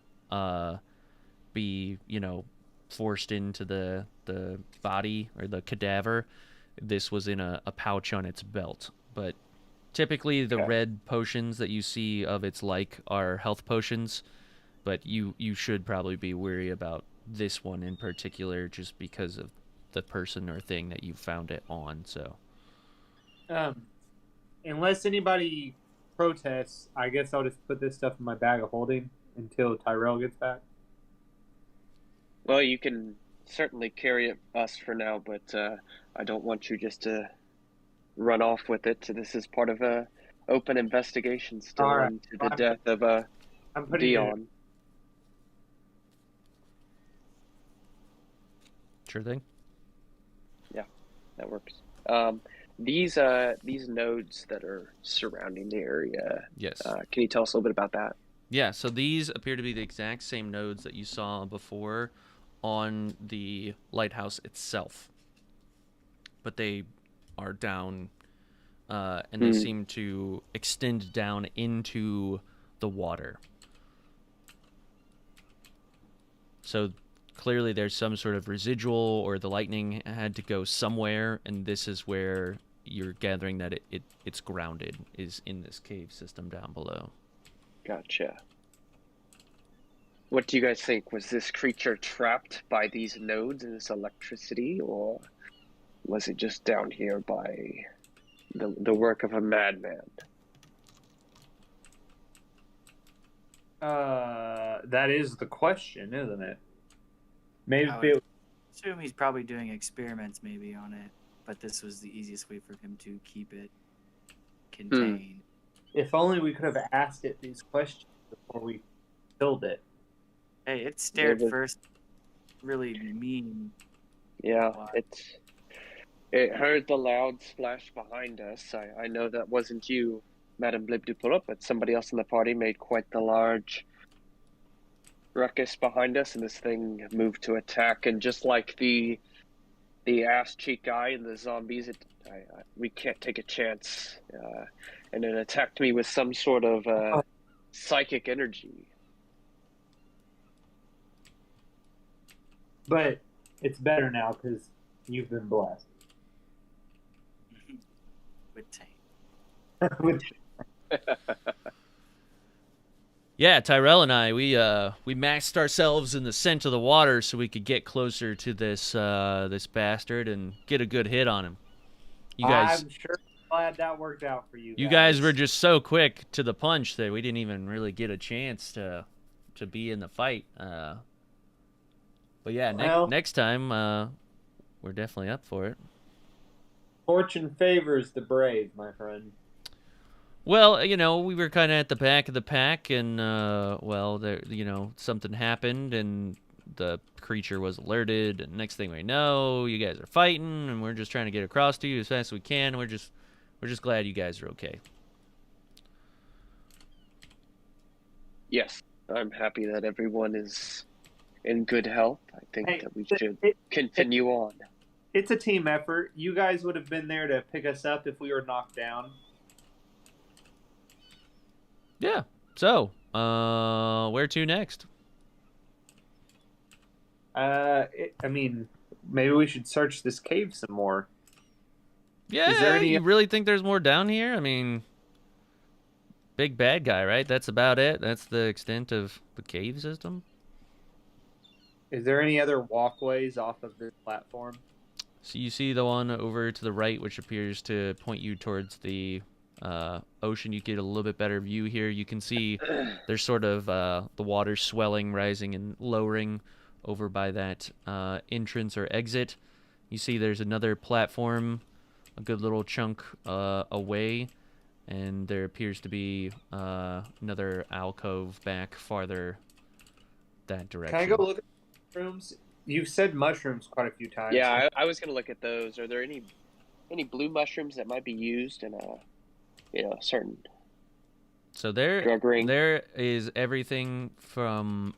be, forced into the body or the cadaver. This was in a pouch on its belt. But typically the red potions that you see of its like are health potions. But you should probably be wary about this one in particular just because of the person or thing that you found it on. So, unless anybody protests, I guess I'll just put this stuff in my bag of holding until Tyrell gets back. Well, you can certainly carry us for now, but I don't want you just to run off with it. This is part of a open investigation still into the death of Dion. Sure thing. Yeah, that works. These nodes that are surrounding the area. Yes. Can you tell us a little bit about that? Yeah. So these appear to be the exact same nodes that you saw before on the lighthouse itself, but they are down, and they seem to extend down into the water. So clearly there's some sort of residual, or the lightning had to go somewhere, and this is where you're gathering that it's grounded, is in this cave system down below. Gotcha. What do you guys think? Was this creature trapped by these nodes and this electricity, or was it just down here by the work of a madman? That is the question, isn't it? Maybe I would assume he's probably doing experiments maybe on it, but this was the easiest way for him to keep it contained. If only we could have asked it these questions before we killed it. Hey, it stared first really mean. Yeah, it heard the loud splash behind us. I know that wasn't you, Madame Blibdupulup, but somebody else in the party made quite the large ruckus behind us, and this thing moved to attack. And just like the ass cheek guy and the zombies, we can't take a chance. And it attacked me with some sort of psychic energy. But it's better now because you've been blessed. With Tank. Yeah, Tyrell and I, we maxed ourselves in the scent of the water so we could get closer to this bastard and get a good hit on him. You guys, I'm sure glad that worked out for you. You guys were just so quick to the punch that we didn't even really get a chance to be in the fight. But yeah, next time we're definitely up for it. Fortune favors the brave, my friend. Well, we were kind of at the back of the pack, and well, there, something happened, and the creature was alerted, and next thing we know, you guys are fighting, and we're just trying to get across to you as fast as we can. We're just glad you guys are okay. Yes, I'm happy that everyone is in good health. I think that we should continue on. It's a team effort. You guys would have been there to pick us up if we were knocked down. Yeah. So, where to next? I mean, maybe we should search this cave some more. Yeah, Is there any... you really think there's more down here? I mean, big bad guy, right? That's about it. That's the extent of the cave system. Is there any other walkways off of this platform? So you see the one over to the right, which appears to point you towards the ocean. You get a little bit better view here. You can see there's sort of the water swelling, rising, and lowering over by that entrance or exit. You see there's another platform a good little chunk away, and there appears to be another alcove back farther that direction. Can I go look at the mushrooms? You've said mushrooms quite a few times. Yeah, I was going to look at those. Are there any blue mushrooms that might be used in a certain So drug ring? there is everything from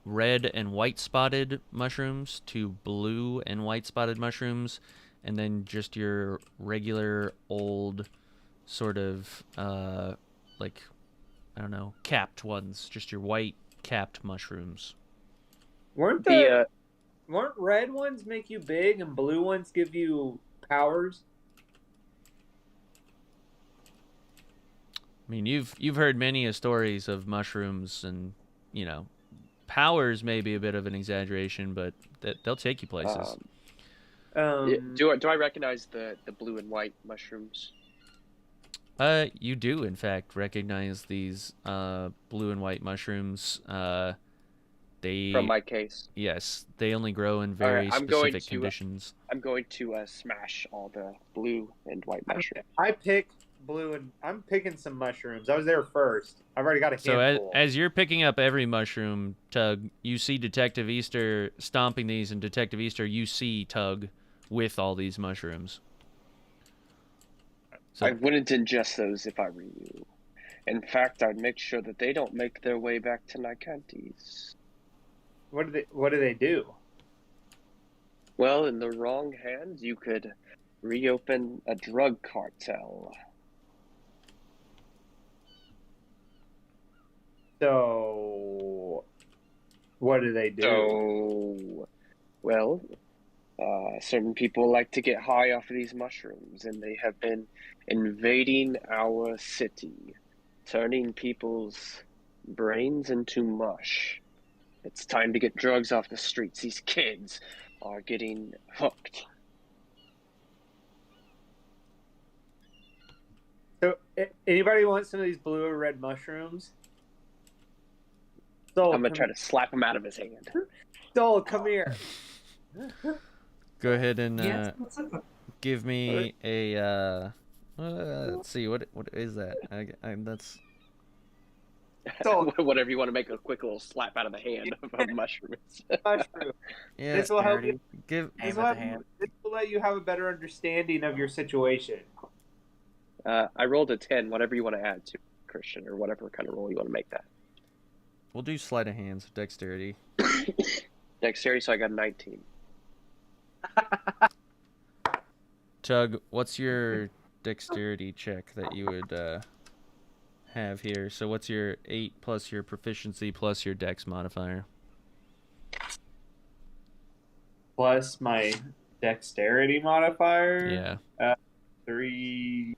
red and white spotted mushrooms to blue and white spotted mushrooms, and then just your regular old sort of like, I don't know, capped ones, just your white capped mushrooms. Weren't red ones make you big and blue ones give you powers? I mean, you've heard many stories of mushrooms, and powers may be a bit of an exaggeration, but they'll take you places. Do I recognize the blue and white mushrooms? You do in fact recognize these blue and white mushrooms. They From my case. Yes, they only grow in very specific conditions. I'm going to smash all the blue and white mushrooms. I pick blue and I'm picking some mushrooms. I was there first. I've already got a handful. So as you're picking up every mushroom, Tug, you see Detective Easter stomping these, and Detective Easter, you see Tug with all these mushrooms. So, I wouldn't ingest those if I were you. In fact, I'd make sure that they don't make their way back to Nicantes. What do they do? Well, in the wrong hands, you could reopen a drug cartel. So, what do they do? So, well, certain people like to get high off of these mushrooms, and they have been invading our city, turning people's brains into mush. It's time to get drugs off the streets. These kids are getting hooked. So, anybody want some of these blue or red mushrooms? Soul, I'm going to try to slap him out of his hand. Soul, come here. go ahead and Yes, what's up? give me a let's see, what is that? That's Soul, Whatever you want to make a quick little slap out of the hand of mushrooms. mushroom. yeah. This will help you. Give This Aim will, at the hand. this will let you have a better understanding of your situation. I rolled a 10, whatever you want to add to Christian, or whatever kind of roll you want to make that. We'll do sleight of hand, dexterity. Dexterity, so I got a 19. Tug, what's your dexterity check that you would have here? So what's your 8 plus your proficiency plus your dex modifier? Plus my dexterity modifier. Yeah. 3,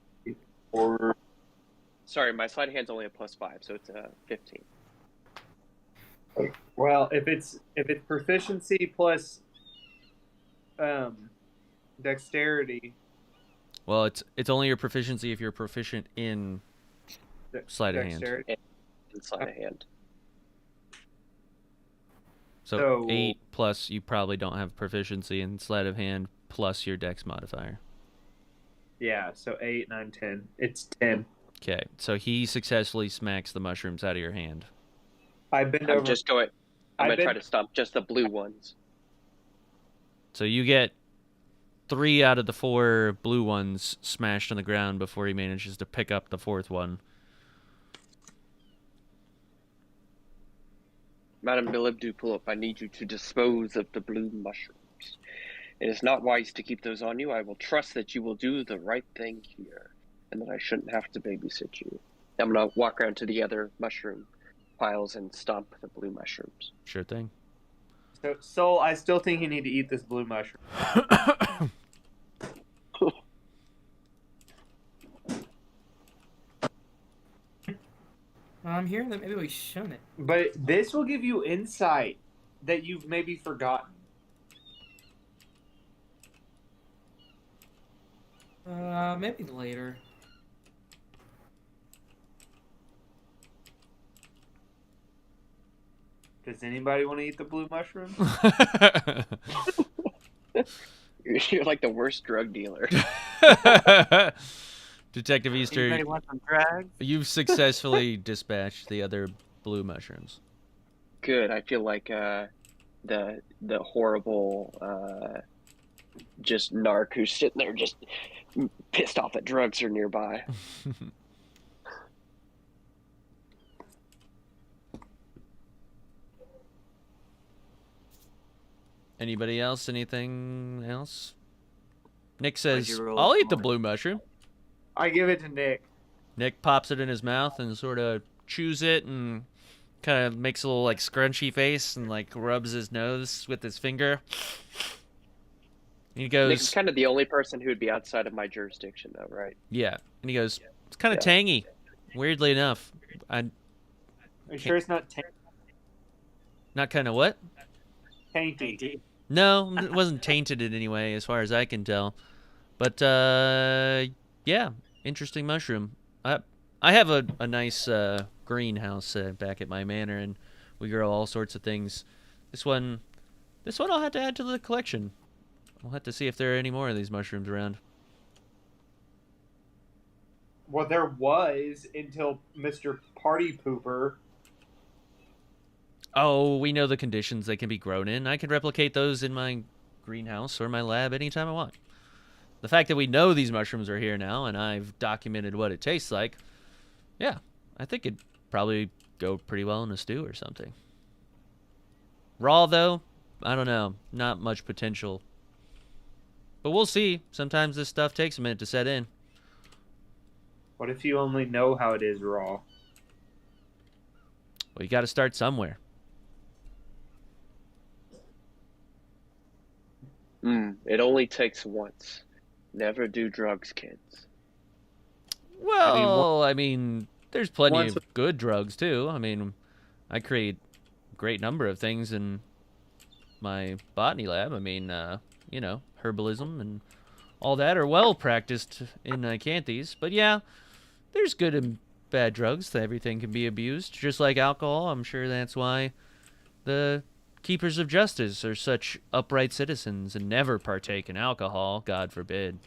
4. Sorry, my sleight of hand's only a +5, so it's 15. Well, if it's proficiency plus dexterity. Well, it's only your proficiency if you're proficient in sleight of hand. Dexterity. And sleight of hand. So 8 plus you probably don't have proficiency in sleight of hand plus your dex modifier. Yeah, so 8, 9, 10. It's 10. Okay, so he successfully smacks the mushrooms out of your hand. I bend I'm over. just going. I'm I gonna try bend. to stomp just the blue ones. So you get 3 out of the 4 blue ones smashed on the ground before he manages to pick up the 4th one. Madame Bilibdupulop, I need you to dispose of the blue mushrooms. It is not wise to keep those on you. I will trust that you will do the right thing here, and that I shouldn't have to babysit you. I'm gonna walk around to the other mushroom piles and stomp the blue mushrooms. Sure thing. So, Soul, I still think you need to eat this blue mushroom. I'm hearing that maybe we shouldn't. But this will give you insight that you've maybe forgotten. Maybe later. Does anybody want to eat the blue mushroom? You're like the worst drug dealer. Detective Easter, Anybody want some drugs? you've successfully dispatched the other blue mushrooms. Good. I feel like the horrible just narc who's sitting there just pissed off that drugs are nearby. Anybody else? Anything else? Nick What'd says, you roll I'll eat the for? blue mushroom. I give it to Nick. Nick pops it in his mouth and sort of chews it and kind of makes a little like scrunchy face and like rubs his nose with his finger. He Nick's goes, kind of the only person who would be outside of my jurisdiction, though, right? yeah. And he goes, it's kind of Yeah. tangy. Weirdly enough. Are you sure it's not Not kind of what? tainty? No, it wasn't tainted in any way, as far as I can tell. But yeah, interesting mushroom. I have a nice greenhouse back at my manor, and we grow all sorts of things. This one I'll have to add to the collection. We'll have to see if there are any more of these mushrooms around. Well, there was until Mr. Party Pooper. Oh, we know the conditions they can be grown in. I can replicate those in my greenhouse or my lab anytime I want. The fact that we know these mushrooms are here now and I've documented what it tastes like, yeah, I think it'd probably go pretty well in a stew or something. Raw, though, I don't know. Not much potential. But we'll see. Sometimes this stuff takes a minute to set in. What if you only know how it is raw? Well, you got to start somewhere. It only takes once. Never do drugs, kids. Well, I mean, there's plenty once- of good drugs, too. I mean, I create a great number of things in my botany lab. I mean, you know, herbalism and all that are well practiced in Canthes. But yeah, there's good and bad drugs. Everything can be abused, just like alcohol. I'm sure that's why the keepers of justice are such upright citizens and never partake in alcohol, God forbid.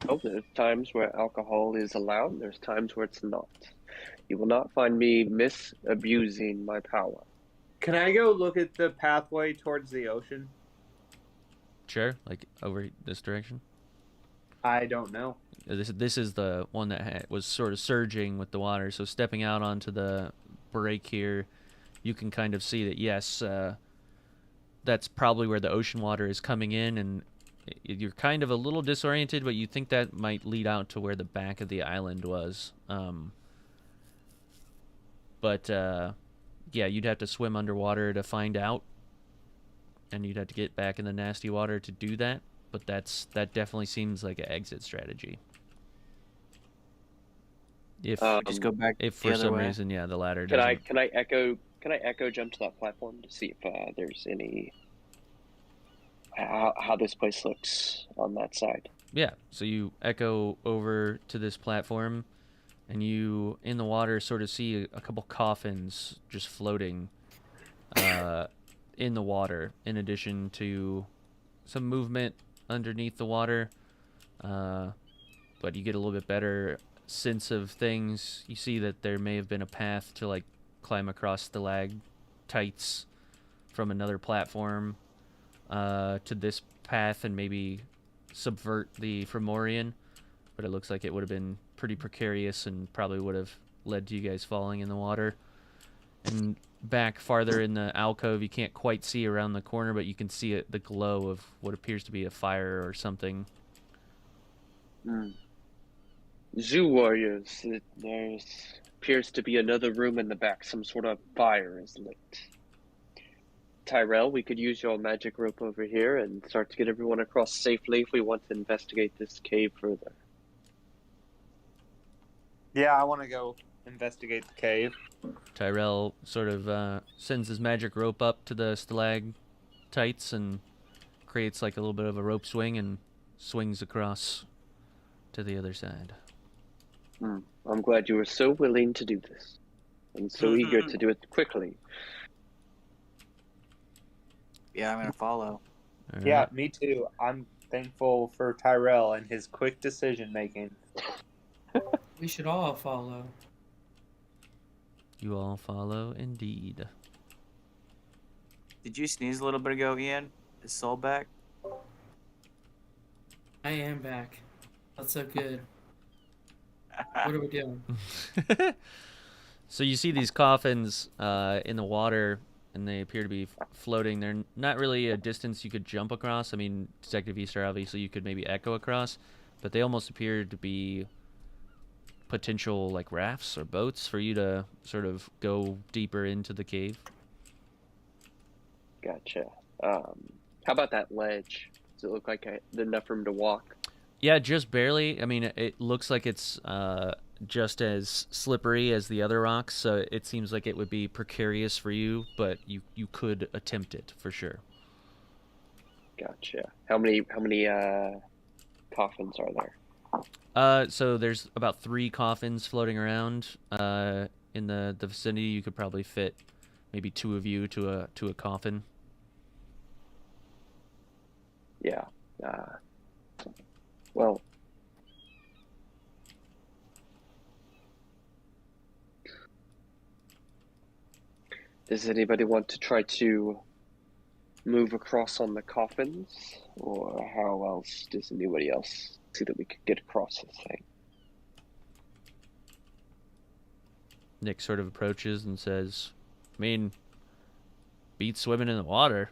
Oh, there's times where alcohol is allowed, and there's times where it's not. You will not find me misabusing my power. Can I go look at the pathway towards the ocean? Sure, like over this direction. I don't know. This is the one that was sort of surging with the water. So stepping out onto the break here, you can kind of see that, yes, that's probably where the ocean water is coming in, and you're kind of a little disoriented, but you think that might lead out to where the back of the island was. But yeah, you'd have to swim underwater to find out, and you'd have to get back in the nasty water to do that. But that definitely seems like an exit strategy. If Just go back if the for other some way. reason, yeah, the ladder Can doesn't. I echo jump to that platform to see if there's any how this place looks on that side? Yeah, so you echo over to this platform, and you, in the water, sort of see a couple coffins just floating in the water, in addition to some movement underneath the water, but you get a little bit better sense of things. You see that there may have been a path to like climb across stalactites from another platform to this path and maybe subvert the Fomorian, but it looks like it would have been pretty precarious and probably would have led to you guys falling in the water. And back farther in the alcove, you can't quite see around the corner, but you can see the glow of what appears to be a fire or something. Zoo warriors. There appears to be another room in the back. Some sort of fire is lit. Tyrell, we could use your magic rope over here and start to get everyone across safely if we want to investigate this cave further. Yeah, I want to go investigate the cave. Tyrell sort of sends his magic rope up to the stalactites and creates like a little bit of a rope swing and swings across to the other side. I'm glad you were so willing to do this and so eager to do it quickly. Yeah, I'm gonna follow. All Yeah, right. me too. I'm thankful for Tyrell and his quick decision making. We should all follow. You all follow, indeed. Did you sneeze a little bit ago, Ian? Is Soul back? I am back. That's so good. What are we doing? So you see these coffins in the water, and they appear to be floating. They're not really a distance you could jump across. I mean, Detective Easter, obviously, you could maybe echo across, but they almost appear to be potential like rafts or boats for you to sort of go deeper into the cave. Gotcha. How about that ledge? Does it look like enough room to walk? Yeah, just barely. I mean, it looks like it's just as slippery as the other rocks, so it seems like it would be precarious for you, but you could attempt it for sure. Gotcha. How many coffins are there? So there's about 3 coffins floating around in the vicinity. You could probably fit maybe 2 of you to a coffin. Yeah. Well, does anybody want to try to move across on the coffins? Or how else does anybody else see that we could get across this thing? Nick sort of approaches and says, I mean, beat swimming in the water.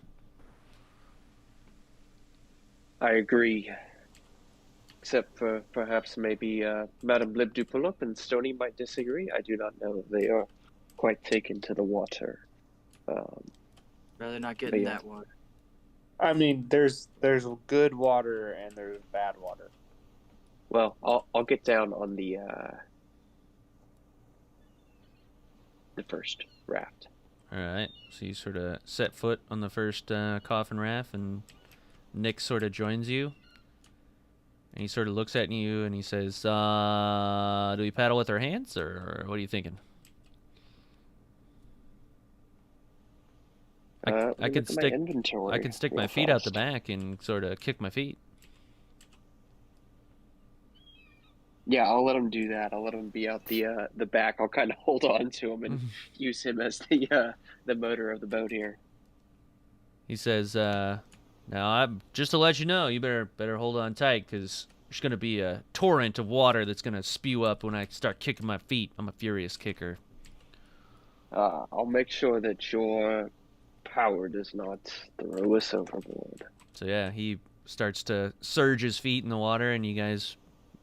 I agree. Except for perhaps maybe Madame Libdupulop and Stony might disagree. I do not know if they are quite taken to the water. Rather not get in yeah. that water. I mean, there's good water and there's bad water. Well, I'll get down on the first raft. All right. So you sort of set foot on the first coffin raft, and Nick sort of joins you. And he sort of looks at you and he says, do we paddle with our hands, or what are you thinking? I could stick my feet out the back and sort of kick my feet. Yeah, I'll let him do that. I'll let him be out the back. I'll kind of hold on to him and use him as the motor of the boat here. He says, now, just to let you know, you better hold on tight, because there's going to be a torrent of water that's going to spew up when I start kicking my feet. I'm a furious kicker. I'll make sure that your power does not throw us overboard. So yeah, he starts to surge his feet in the water, and you guys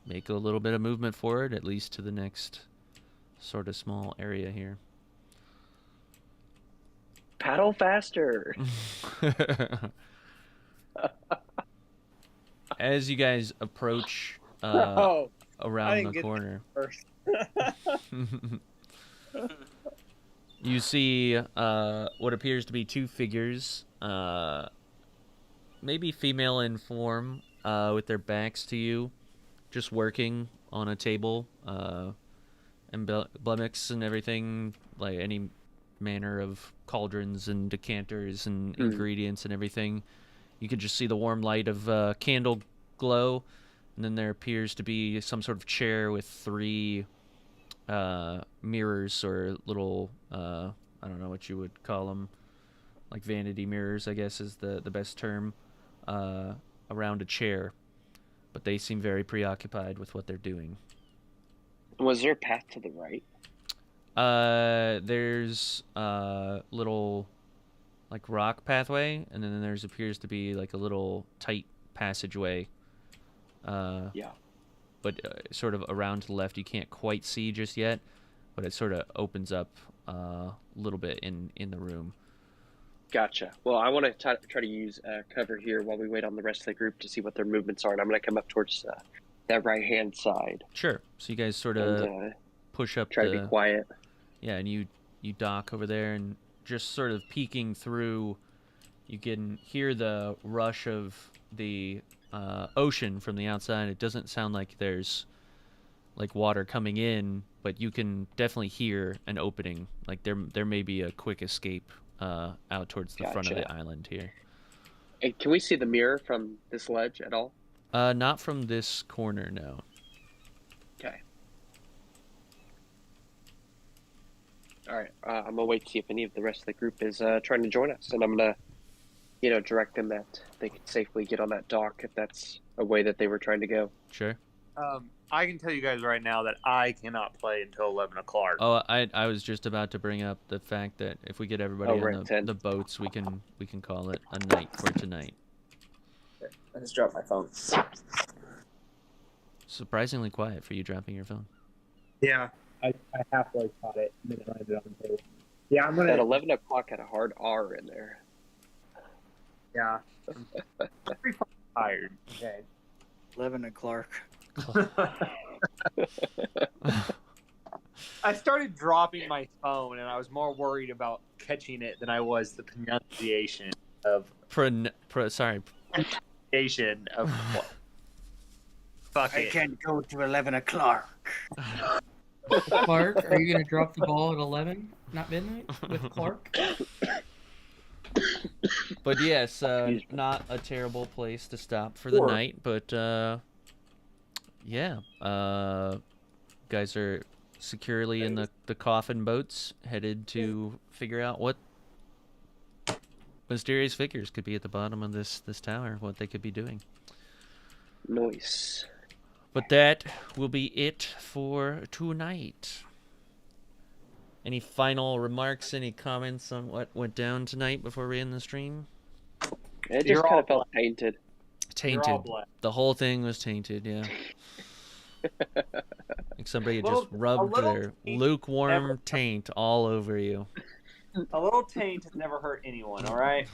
make a little bit of movement forward, at least to the next sort of small area here. Paddle faster! As you guys approach around the corner, you see what appears to be 2 figures, maybe female in form, with their backs to you, just working on a table, and blemmicks and everything, like any manner of cauldrons and decanters and ingredients and everything. you could just see the warm light of candle glow, and then there appears to be some sort of chair with 3 mirrors or little I don't know what you would call them, like vanity mirrors, I guess is the best term, around a chair, but they seem very preoccupied with what they're doing. Was there a path to the right? There's a little like rock pathway, and then there's appears to be like a little tight passageway. Yeah. But sort of around to the left, you can't quite see just yet, but it sort of opens up a little bit in the room. Gotcha. Well, I want to try to use cover here while we wait on the rest of the group to see what their movements are, and I'm going to come up towards that right-hand side. Sure. So you guys sort of push up. Try to be quiet. Yeah, and you dock over there, and just sort of peeking through, you can hear the rush of the ocean from the outside. It doesn't sound like there's like water coming in, but you can definitely hear an opening. Like there may be a quick escape out towards the front of the island here. And can we see the mirror from this ledge at all? Not from this corner, no. Okay. All right. I'm gonna wait to see if any of the rest of the group is trying to join us, and I'm gonna, direct them that they can safely get on that dock if that's a way that they were trying to go. Sure. I can tell you guys right now that I cannot play until 11 o'clock. Oh, I was just about to bring up the fact that if we get everybody on the boats, we can call it a night for tonight. I just dropped my phone. Surprisingly quiet for you dropping your phone. Yeah, I halfway caught it and then it landed on the table. Yeah, I'm gonna. At 11 o'clock had a hard R in there. Yeah, I'm pretty tired. Okay. 11 o'clock. I started dropping my phone, and I was more worried about catching it than I was the pronunciation of sorry. Pronunciation of what? Fuck I it. can't go to 11 o'clock. Clark, are you gonna drop the ball at 11, not midnight, with Clark? But yes, not a terrible place to stop for the night, but yeah, guys are securely in the coffin boats, headed to figure out what mysterious figures could be at the bottom of this tower, what they could be doing. Nice. But that will be it for tonight. Any final remarks, any comments on what went down tonight before we end the stream? It just kind of felt tainted. Tainted. The whole thing was tainted, yeah. Like somebody had just rubbed their lukewarm taint all over you. A little taint has never hurt anyone, all right?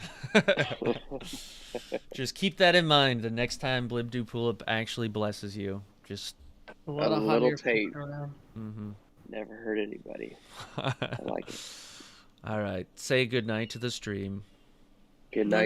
Just keep that in mind the next time Blibdoopulip actually blesses you. Just a lot a of little taint. Mm-hmm. Never hurt anybody. I like it. All right. Say goodnight to the stream. Good night.